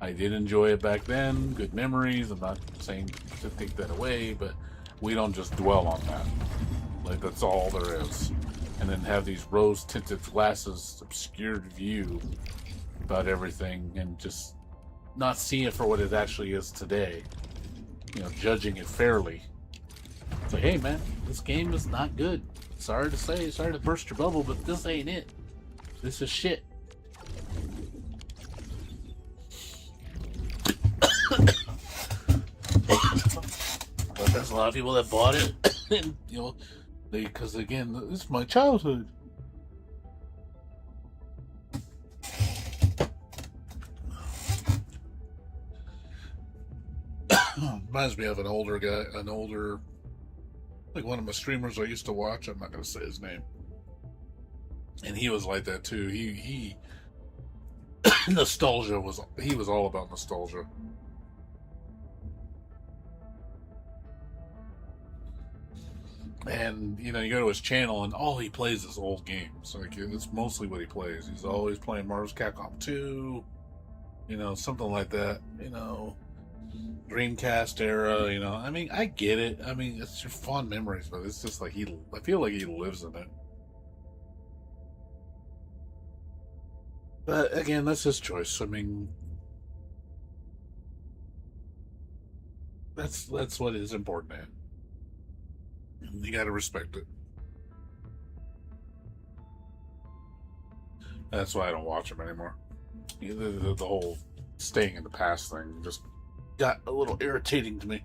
I did enjoy it back then, good memories. I'm not saying to take that away, but we don't just dwell on that. Like, that's all there is. And then have these rose-tinted glasses, obscured view about everything, and just not seeing it for what it actually is today. You know, judging it fairly. It's like, hey man, this game is not good. Sorry to say, sorry to burst your bubble, but this ain't it. This is shit. But there's a lot of people that bought it, and, you know, because again, this is my childhood. Reminds me of an older guy, like one of my streamers I used to watch. I'm not going to say his name. And he was like that too. He nostalgia he was all about nostalgia. And, you know, you go to his channel and all he plays is old games. Like, it's mostly what he plays. He's always playing Marvel's Capcom 2, you know, something like that, you know, Dreamcast era, you know. I mean, I get it. I mean, it's your fond memories, but it's just like I feel like he lives in it. But again, that's his choice. I mean, that's what is important, man. You gotta respect it. That's why I don't watch him anymore. The whole staying in the past thing just got a little irritating to me.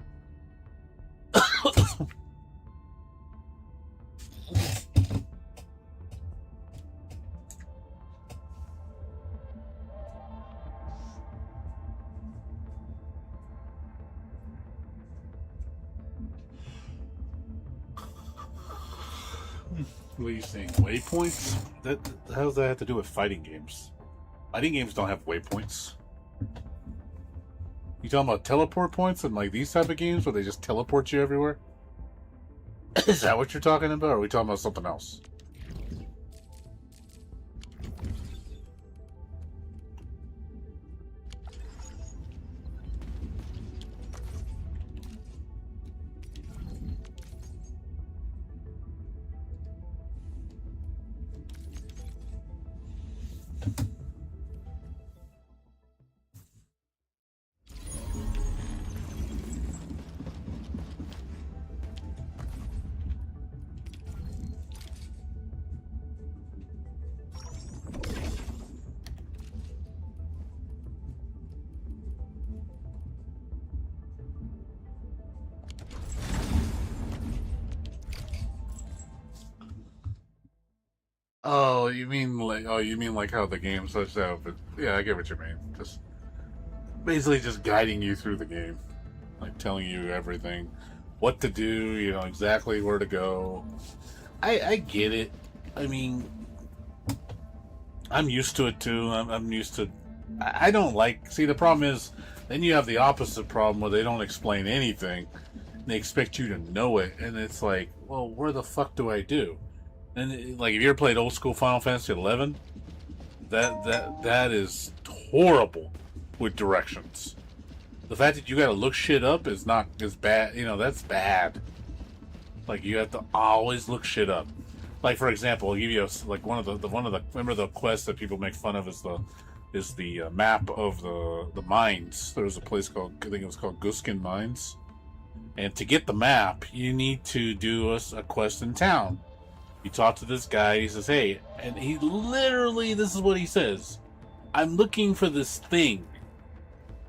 What are you saying? Waypoints? How does that have to do with fighting games? Fighting games don't have waypoints. You talking about teleport points and like these type of games where they just teleport you everywhere? Is that what you're talking about, or are we talking about something else? Oh, you mean like how the game such out? But yeah, I get what you mean. Just basically just guiding you through the game, like telling you everything, what to do. You know exactly where to go. I get it. I mean, I'm used to it too. I'm used to. I don't like. See, the problem is, then you have the opposite problem where they don't explain anything. And they expect you to know it, and it's like, well, where the fuck do I do? And like, if you ever played old school Final Fantasy 11, that is horrible with directions. The fact that you got to look shit up is not as bad. You know, that's bad. Like, you have to always look shit up. Like, for example, I'll give you like one of the remember the quest that people make fun of is the map of the mines. There's a place called, I think it was called Guskin Mines, and to get the map, you need to do a quest in town. You talk to this guy. He says, "Hey," and he literally, this is what he says: "I'm looking for this thing.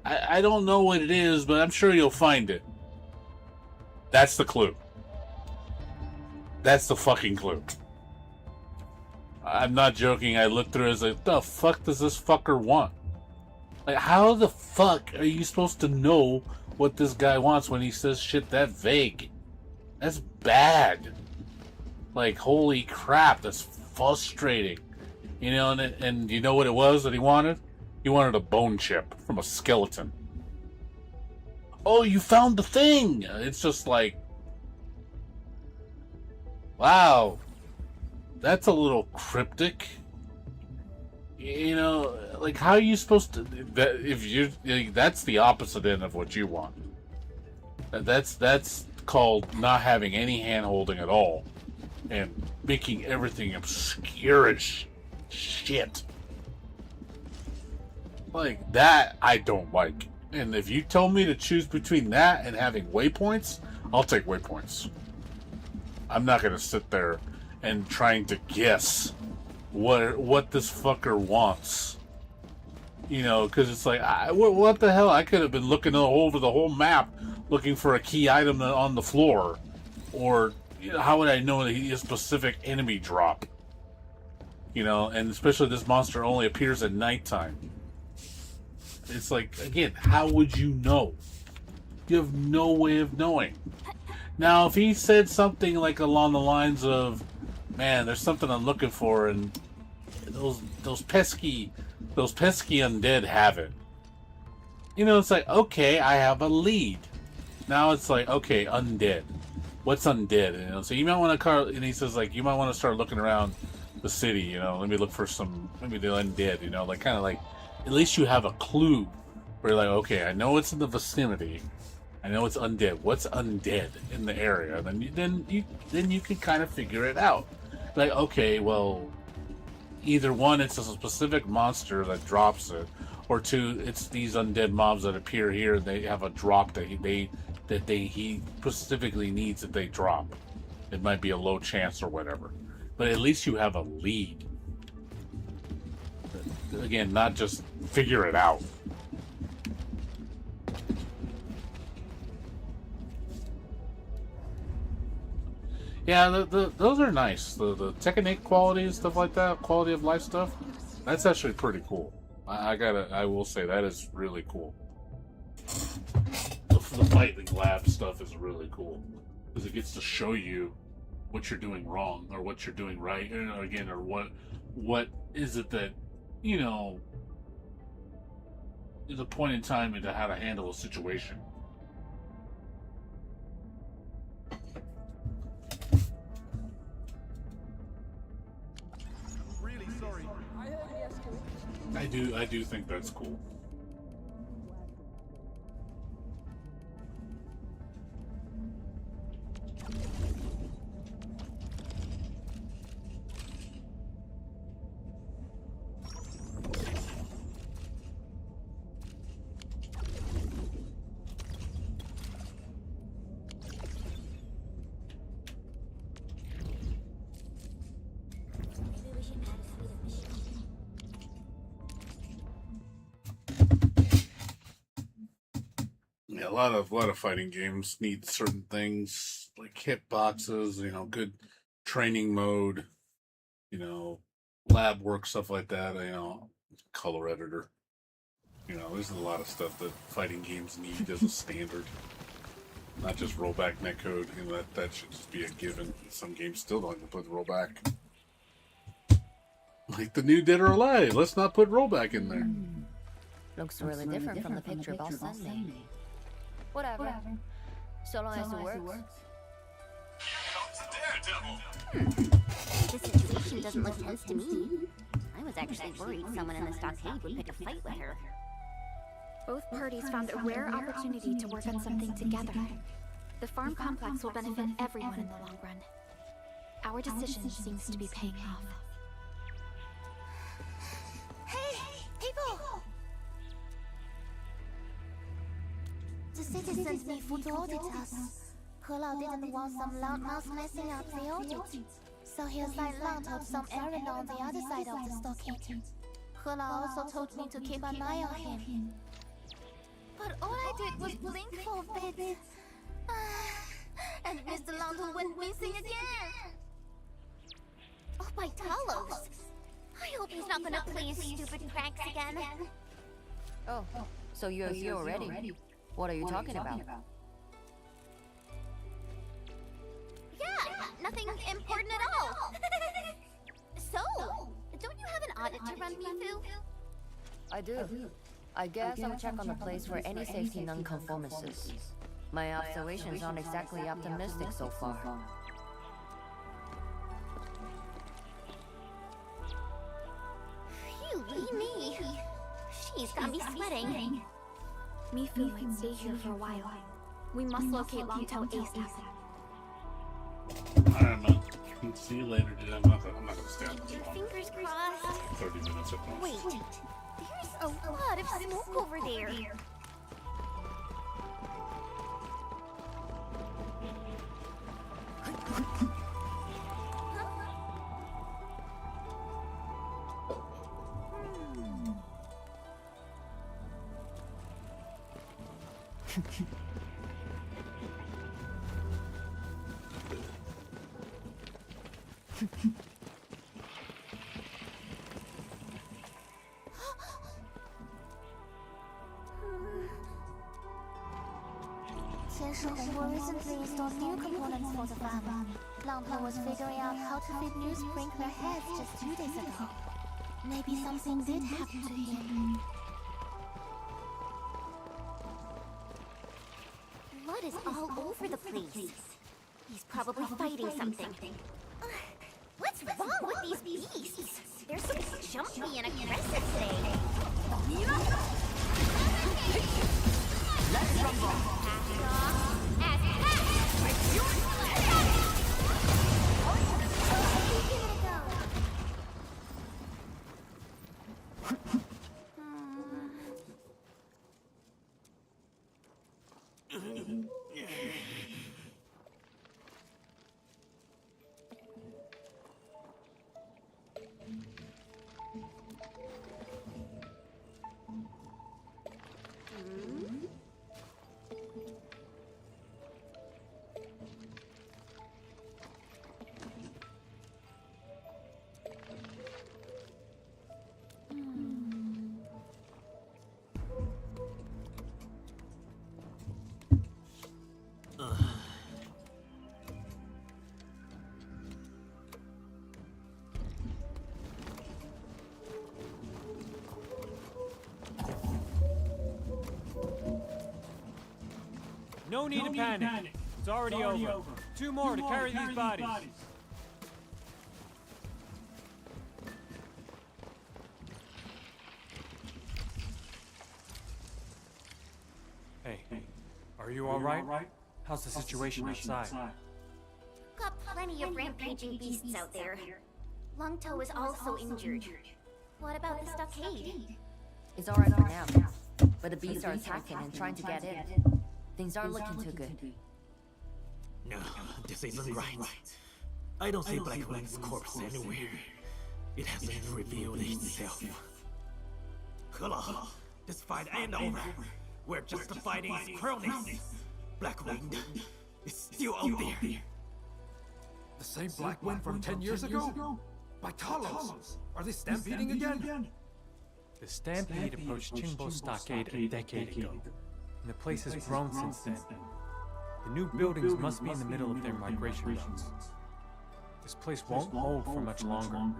I don't know what it is, but I'm sure you'll find it." That's the clue. That's the fucking clue. I'm not joking. I looked through it, I was like, the fuck does this fucker want? Like, how the fuck are you supposed to know what this guy wants when he says shit that vague? That's bad. Like, holy crap, that's frustrating. You know, and you know what it was that he wanted? He wanted a bone chip from a skeleton. Oh, you found the thing! It's just like, wow, that's a little cryptic. You know, like, how are you supposed to? That if you, that's the opposite end of what you want. That's called not having any hand holding at all, and making everything obscure as shit. Like that, I don't like. And if you told me to choose between that and having waypoints, I'll take waypoints. I'm not gonna sit there and trying to guess what this fucker wants. You know, because it's like, what the hell? I could have been looking all over the whole map, looking for a key item on the floor, or you know, how would I know that he is specific enemy drop? You know, and especially this monster only appears at nighttime. It's like, again, how would you know? You have no way of knowing. Now, if he said something like along the lines of, "Man, there's something I'm looking for, and those pesky undead have it." You know, it's like, okay, I have a lead. Now it's like, okay, undead. What's undead? You know, so you might want to and he says, like, you might want to start looking around the city. You know, let me look for maybe the undead. You know, like kind of like, at least you have a clue where you're like, okay, I know it's in the vicinity. I know it's undead. What's undead in the area? And then you can kind of figure it out. Like, okay, well, either one, it's a specific monster that drops it, or two, it's these undead mobs that appear here and they have a drop that he specifically needs that they drop. It might be a low chance or whatever, but at least you have a lead. Again, not just figure it out. Yeah, those are nice. The technique quality and stuff like that, quality of life stuff, that's actually pretty cool. I will say that is really cool. The fighting lab stuff is really cool because it gets to show you what you're doing wrong or what you're doing right, and again, or what is it that, you know, is a point in time into how to handle a situation. Really sorry. I do think that's cool. Maybe we should add a sweet addition. Yeah, a lot of fighting games need certain things like hit boxes, you know, good training mode, you know, lab work, stuff like that. You know, color editor. You know, there's a lot of stuff that fighting games need as a standard. Not just rollback netcode. You know, that should just be a given. Some games still don't even put rollback. Like the new Dead or Alive. Let's not put rollback in there. Looks really different from the picture boss sent me. Whatever. So long as it works. This situation doesn't look tense to me. I was actually worried someone in the stockade would pick a fight with her. Both parties found a rare opportunity to work on something together. The farm complex will benefit everyone in the long run. Our decision seems to be paying off. Hey, people! The city sent me food to audit us. Helao didn't want some loudmouths messing up the audit. So he assigned Lang to some errand on the other side of the stockade. Helao also told me to keep an eye on him. But all I did was blink for a bit. And Mr. Lang went missing again. Oh my Talos! I hope he's not gonna play his stupid pranks again. Oh, so you're here already? What are you talking about? Yeah, nothing important at all. So, don't you have an audit to run me through? I do. I guess I'll check on the place for any safety non-conformances. My observations aren't exactly optimistic so far. Phew, me. She's got me sweating. Mifu might stay here for a while. We must locate Longtail ASAP. Alright, man. See you later, dude. I'm not gonna stay on this Your long. fingers crossed. 30 minutes at most. Wait, there's a lot of smoke over there. Recently installed new components for the farm. Longpo was figuring out how to fit new sprinkler heads just 2 days ago. Maybe something did happen to him. Blood is all over the place. He's probably fighting something. What's wrong with these beasts? They're so jumpy and aggressive today. Let's rumble. No need to panic. It's already over. Two more to carry these bodies. Hey, are you all right? How's the situation outside? Got plenty of rampaging beasts out there. Longtoe is also injured. What about the stockade? It's alright for now, but the beasts are attacking and trying to get in. Things aren't looking too good. No, this isn't right. I don't see Blackwing's corpse anywhere. It hasn't revealed itself. Hello, this fight ain't over. We're just fighting his cronies. Blackwing is still out there. The same Blackwing from 10 years ago? By Talos! Are they stampeding again? The stampede approached Qingbo Stockade a decade ago, and the place has grown since then. The new buildings must be in the middle of their migration routes. This place won't hold for much longer.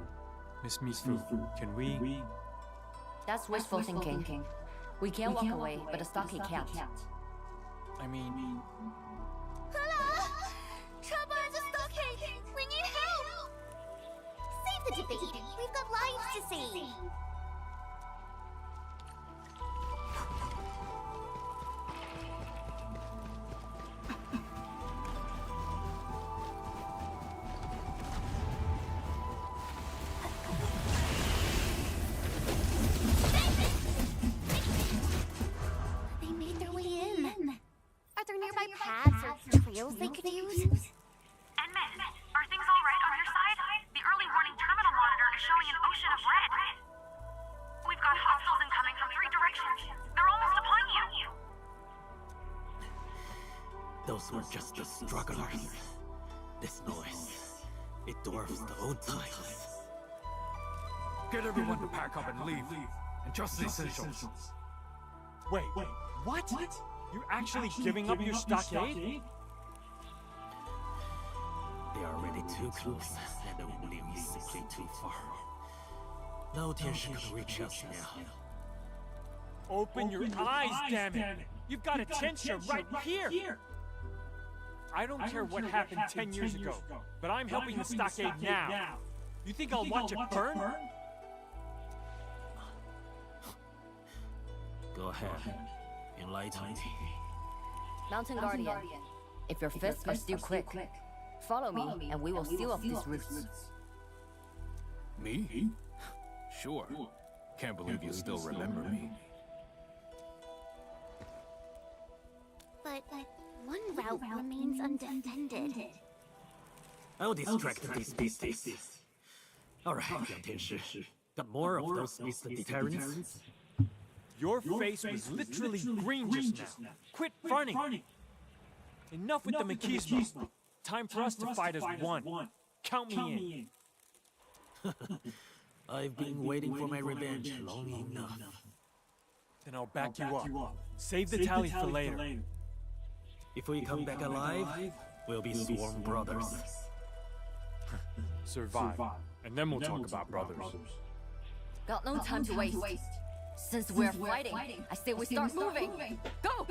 Miss Mifu, can we... That's wishful thinking. We can walk away, but the stockade can't. I mean... Hello! Trouble at the stockade! We need help! Save the debate! We've got lives to see! They made their way in. Are there nearby paths or trails they could use? Endmiss, are things all right on your side? The early warning terminal monitor is showing an ocean of red. We've got hostiles incoming from 3 directions. They're almost upon you. Those were just the strugglers. This noise, it dwarfs the old times. Get everyone to pack up and leave. And just the essentials. Wait, what? You're actually giving up your stockade? They are already too close, and the Wu is simply too far. No Tianshi can reach us now. Open your eyes, damn it! You've got a Tianshi right here! I don't care what happened 10 years ago, but I'm helping the stockade now. You think I'll watch it burn? Go ahead. Enlighten me. Mountain Guardian, if your fists are still quick, follow me and we will seal off these routes. Me? Sure. Can't believe you still remember me. But one route remains undefended. I'll distract these beasties. Alright, young Tianshi. Got more of those beastly deterrents? Your face was literally green just now. Quit fronting! Enough with the machismo. Time for us to fight as one. Count me in. I've been waiting for my revenge long enough. Then I'll back you up. Save the tally for later. If we come back alive, we'll be sworn brothers. Survive. And then we'll talk about brothers. Got no time to waste. Since we're fighting, I say we start moving. Go!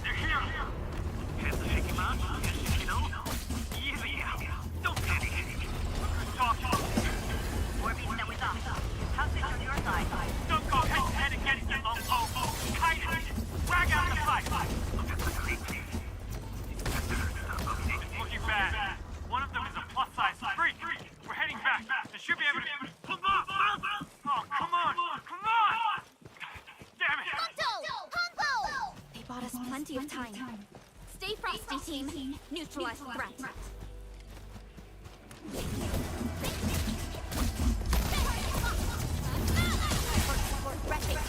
They're here! Hands are shaking out. You know? Easy. Don't panic. Talk. We're beating them with us. How's it on your side? Don't go head to head against them, Longpo. Kite it. Drag out the fight. Looking bad. One of them is a plus-size freak. We're heading back. They should be able to... Come on! Oh, come on! Damn it! Hongo! They bought us plenty of time. Stay frosty, team. Neutralize the threat. Perfect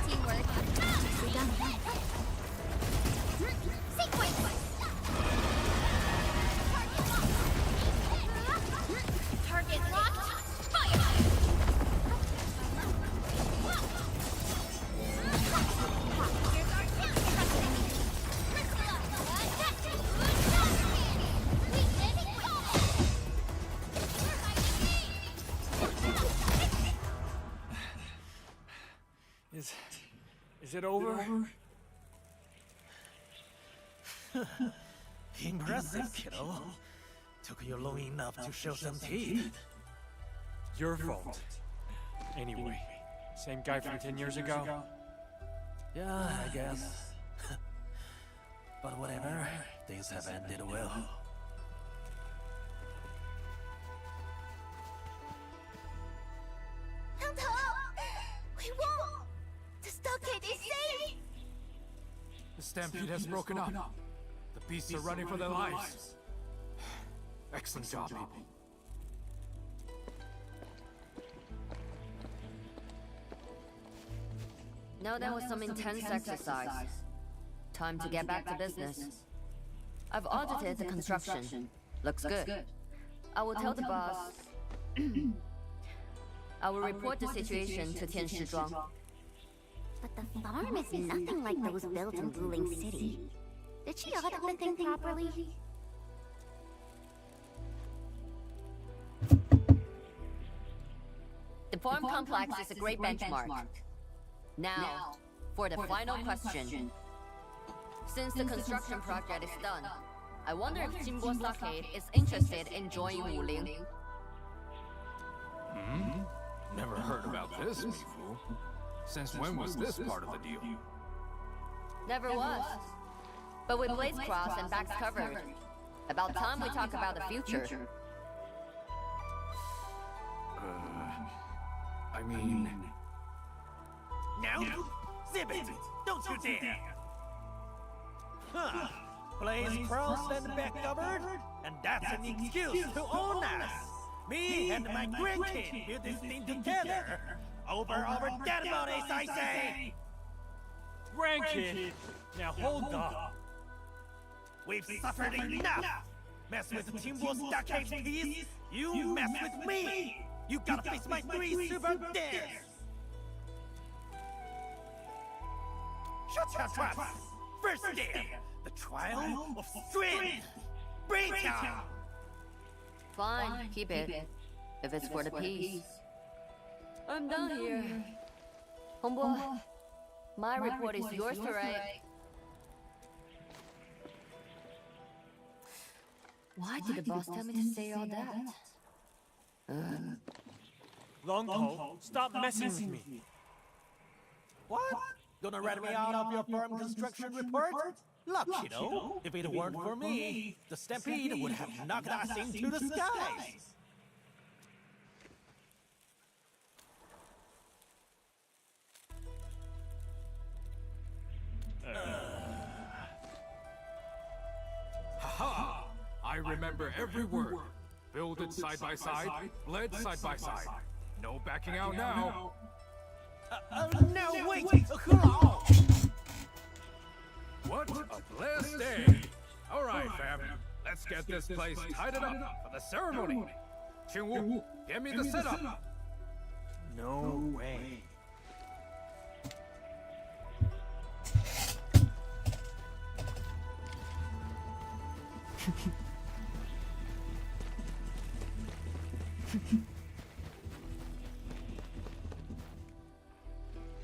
teamwork. Sequence! Target locked. Fire! Here's our Is it over? Impressive, kiddo. Took you long enough to show some teeth. Your fault. Anyway, same guy from 10 years ago? Yeah, I guess. But whatever, things have ended well. stampede has broken up. The beasts are running for their lives. Excellent job, people. Now that was some intense exercise. Time to get back to business. I've audited the construction. Looks good. I will tell the boss. I will report the situation to Tianshizhuang. But the farm is nothing like those built in Ruling City. Did she audit the thing properly? The farm complex is a great benchmark. Now, for the final question. Since the construction project is done, I wonder if Jinbo Stockade is interested in joining Wuling. Never heard about this, Mifu. Since when was this part of the deal? Never was. But with blades crossed and backs covered, about time we talk about the future. I mean... Now? Zip it! Don't you dare! Huh. Blades crossed and back covered? And that's an excuse to own us! Me and my grandkid built this thing together! Over dead bodies, I say! Grandkid! Now hold up. We've suffered enough! Mess with the Timbo Stockade piece, you mess with me! You gotta face my 3 super deaths! Shut your traps! First step, the trial of strength! Break out! Fine, keep it. If it's for the peace. I'm done here. Homeboy, my report is yours to write. Why did the boss tell me to say all that? Longho, stop messing with me. What? Gonna rat me out of your farm construction report? Look, kiddo, if it weren't for me, the stampede would have knocked us into the skies! Haha! I remember every word. Build it side by side, bled side by side. No backing out now. No, wait! Hello! What a blessed day! Alright, fam. Let's get this place tidied up for the ceremony. Qingwu, give me the setup. No way.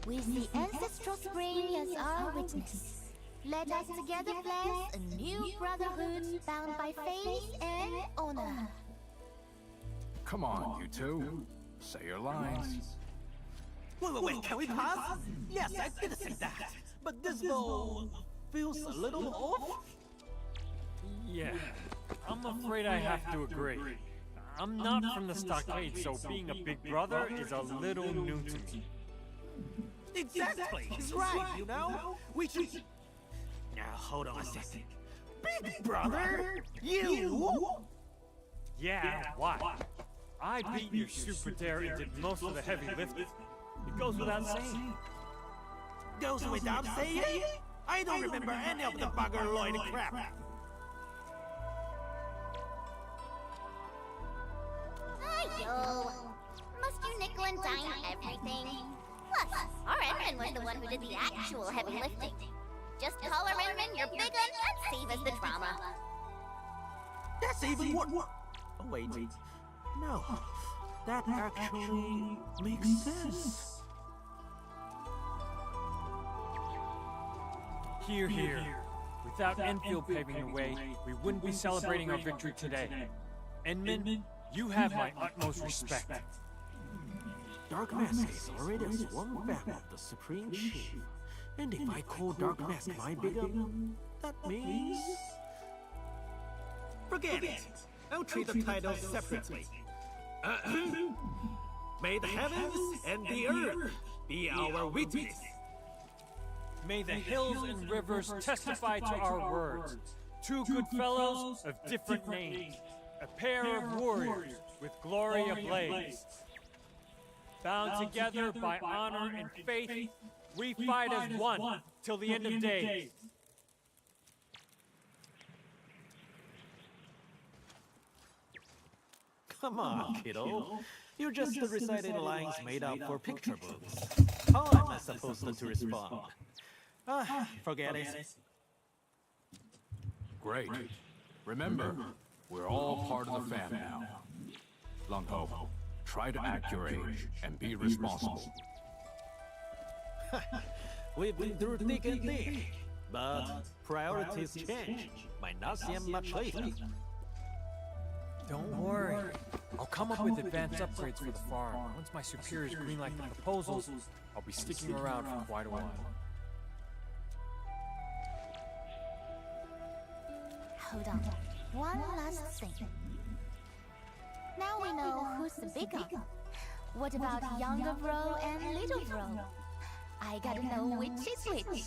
With the ancestral spring as our witness, let us together bless a new brotherhood bound by faith and honor. Come on, you two. Say your lines. Wait, can we pause? Yes, I did say that, but this bow feels a little off. Yeah, I'm afraid I have to agree. I'm not from the stockade, so being a big brother is a little new to me. Exactly, he's right, you know? We should... Now, hold on a second. Big brother? You? Yeah, why? I beat your super dare and did most of the heavy lifting. It goes without saying. Goes without saying? I don't remember any of the bugger-loid crap. Ayo! Must you nickel and dime everything? Plus, our Enman was the one who did the actual heavy lifting. Just call our Enman your big un and save us the drama. That's even what? Oh, wait. No. That actually makes sense. Here, here. Without Endfield paving the way, we wouldn't be celebrating our victory today. Enman, you have my utmost respect. Dark Mask is already a sworn fan of the Supreme Chief. And if I call Dark Mask my big un, that means... Forget it! I'll treat the titles separately. May the heavens and the earth be our witness. May the hills and rivers testify to our words. Two good fellows of different names. A pair of warriors with glory ablaze. Bound together by honor and faith, we fight as one till the end of days. Come on, kiddo. You just recited lines made up for picture books. How am I supposed to respond? Forget it. Great. Remember, we're all part of the fam now. Lung Ho, try to act your age and be responsible. We've been through thick and thin, but priorities change. Might not seem much lately. Don't worry. I'll come up with advanced upgrades for the farm. Once my superiors greenlight the proposals, I'll be sticking around for quite a while. Hold on. One last thing. Now we know who's the bigger. What about younger bro and little bro? I gotta know which is which.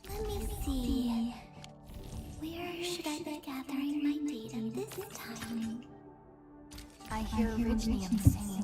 Let me see. Where should I be gathering my data this time? I hear Orignium singing.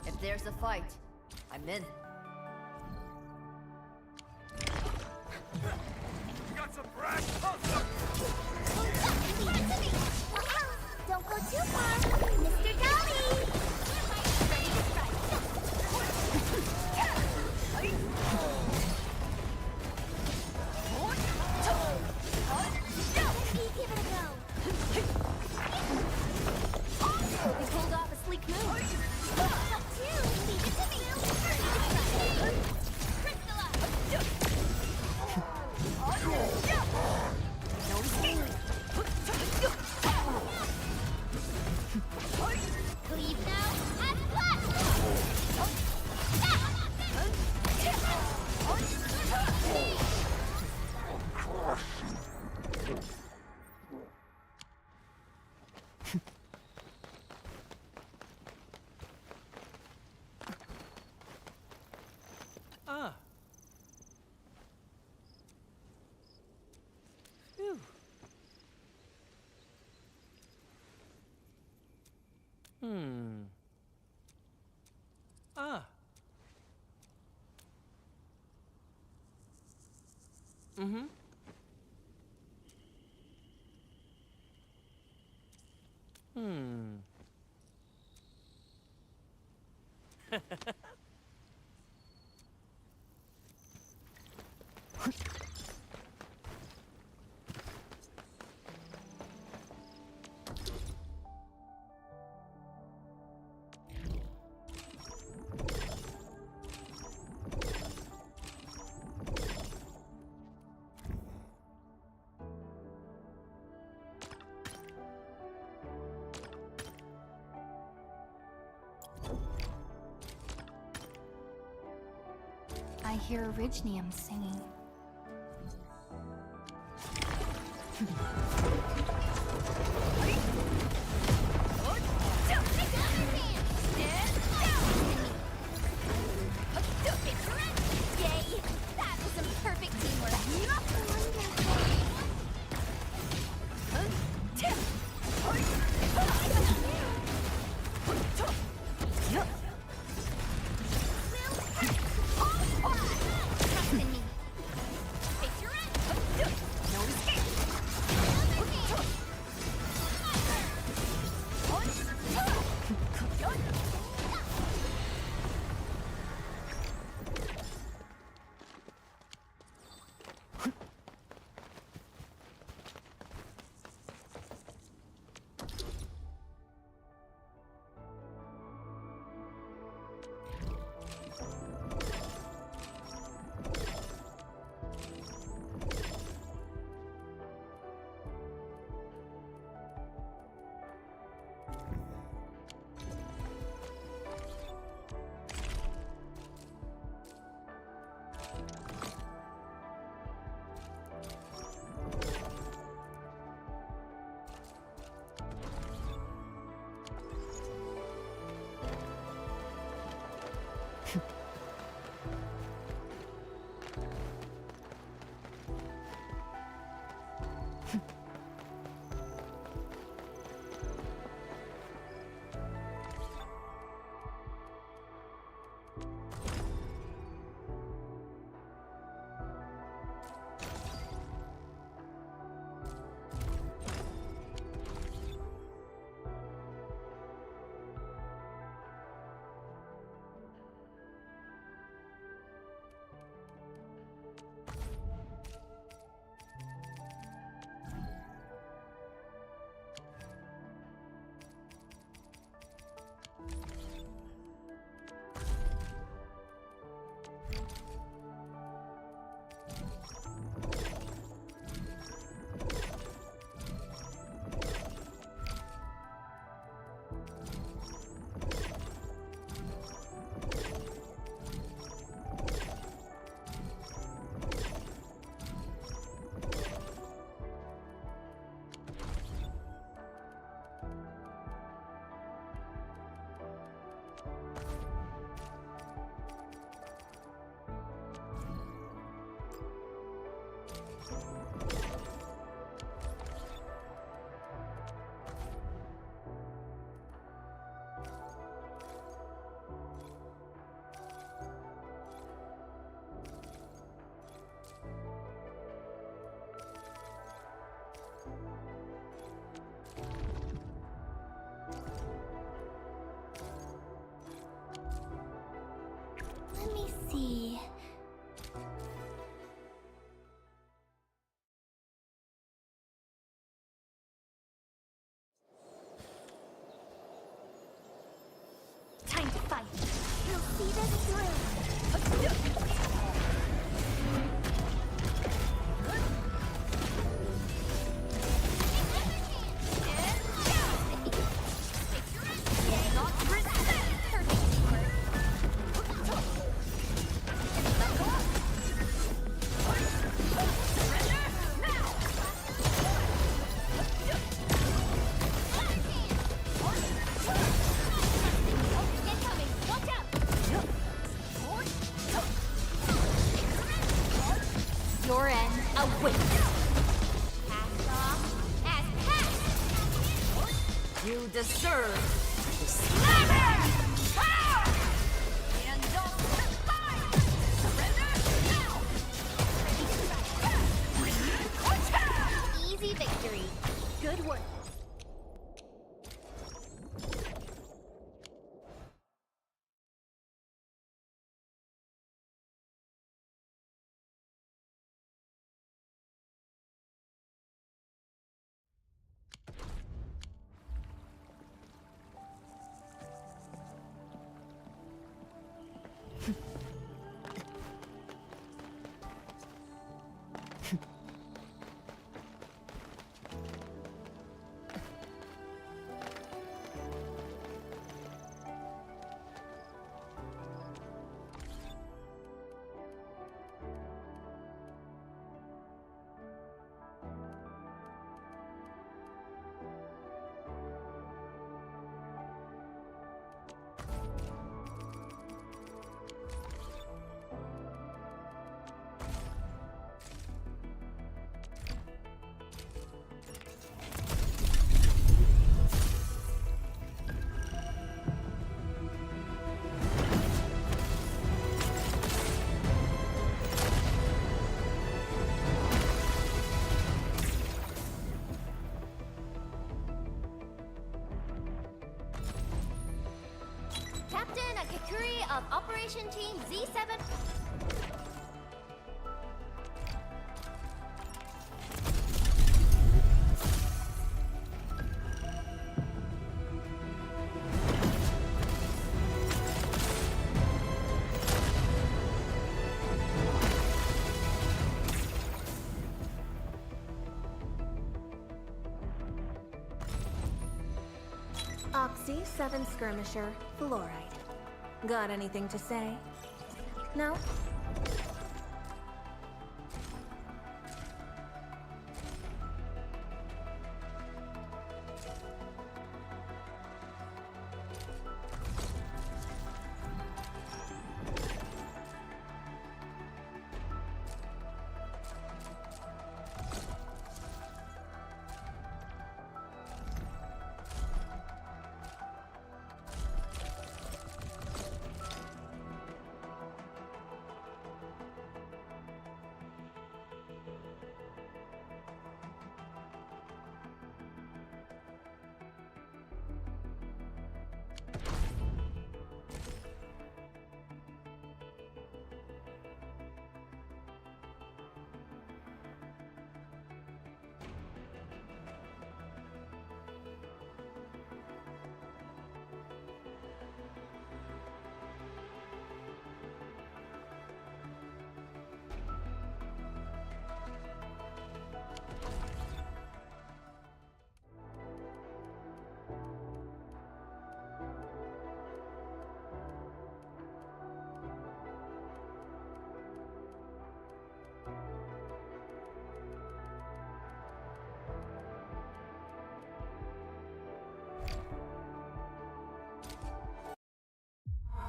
If there's a fight, I'm in. Got some brass hustle! Don't go too far, Mr. Dailies! Ready to strike. Give it a go. You pulled off a sleek move. Up two, leave it to me. Leave now and Ah. Phew. Ah. Mm-hmm. I hear Orignium singing. Yay! That was some perfect teamwork. Trust in me. Face your end. No escape. Let me see. Time to fight. You'll see this through. Your end awaits. Cast off as cast. You deserve to slap it! And don't fight! Surrender now! Easy victory. Good work. Captain Akakuri of Operation Team Z7. Oxy 7 Skirmisher, Fluorite. Got anything to say? No?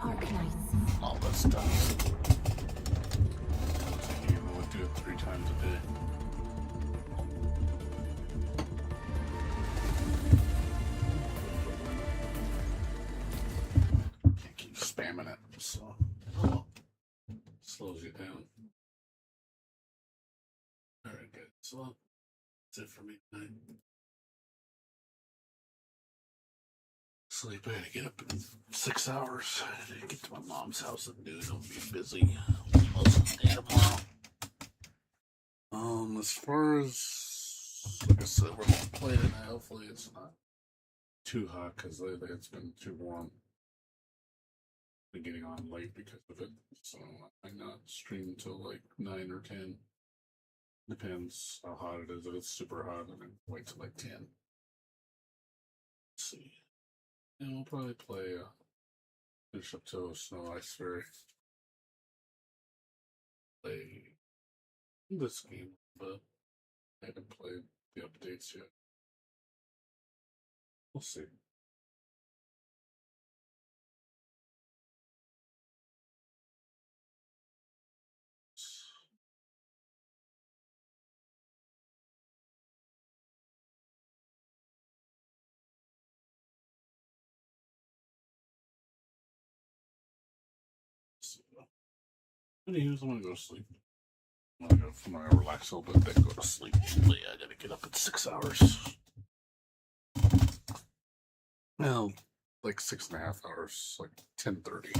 Arknights. All that stuff. You would do it 3 times a day. so slows you down. All right, good. So that's it for me tonight. Sleep. I gotta get up in 6 hours. I gotta get to my mom's house at noon. I'll be busy most of the day tomorrow. As far as like I said, we're gonna play tonight. Hopefully, it's not too hot because lately it's been too warm. Been getting on late because of it, so I might not stream until like 9 or 10. Depends how hot it is. If it's super hot, then wait till like 10. Let's see. And we'll probably play finish up to Snow Ice Fairy. Play this game, but I haven't played the updates yet. We'll see. Anywho, I'm gonna go to sleep. I'm gonna relax a little bit, then go to sleep. But yeah, I gotta get up in 6 hours. Well, like 6.5 hours, like 10:30.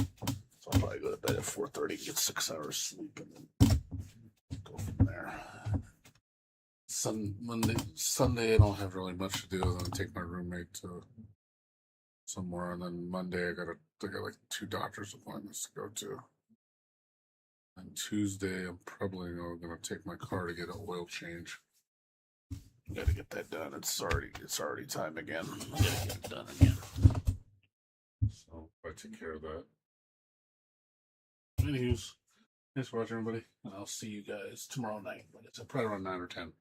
So I'll probably go to bed at 4:30, get 6 hours sleep, and then go from there. Sunday, I don't have really much to do other than take my roommate to somewhere, and then Monday I got like 2 doctor's appointments to go to. And Tuesday I'm probably gonna take my car to get an oil change. Gotta get that done. It's already time again. I gotta get it done again. So I take care of that. Anyways, thanks for watching, everybody, and I'll see you guys tomorrow night. Like I said, probably around 9 or 10.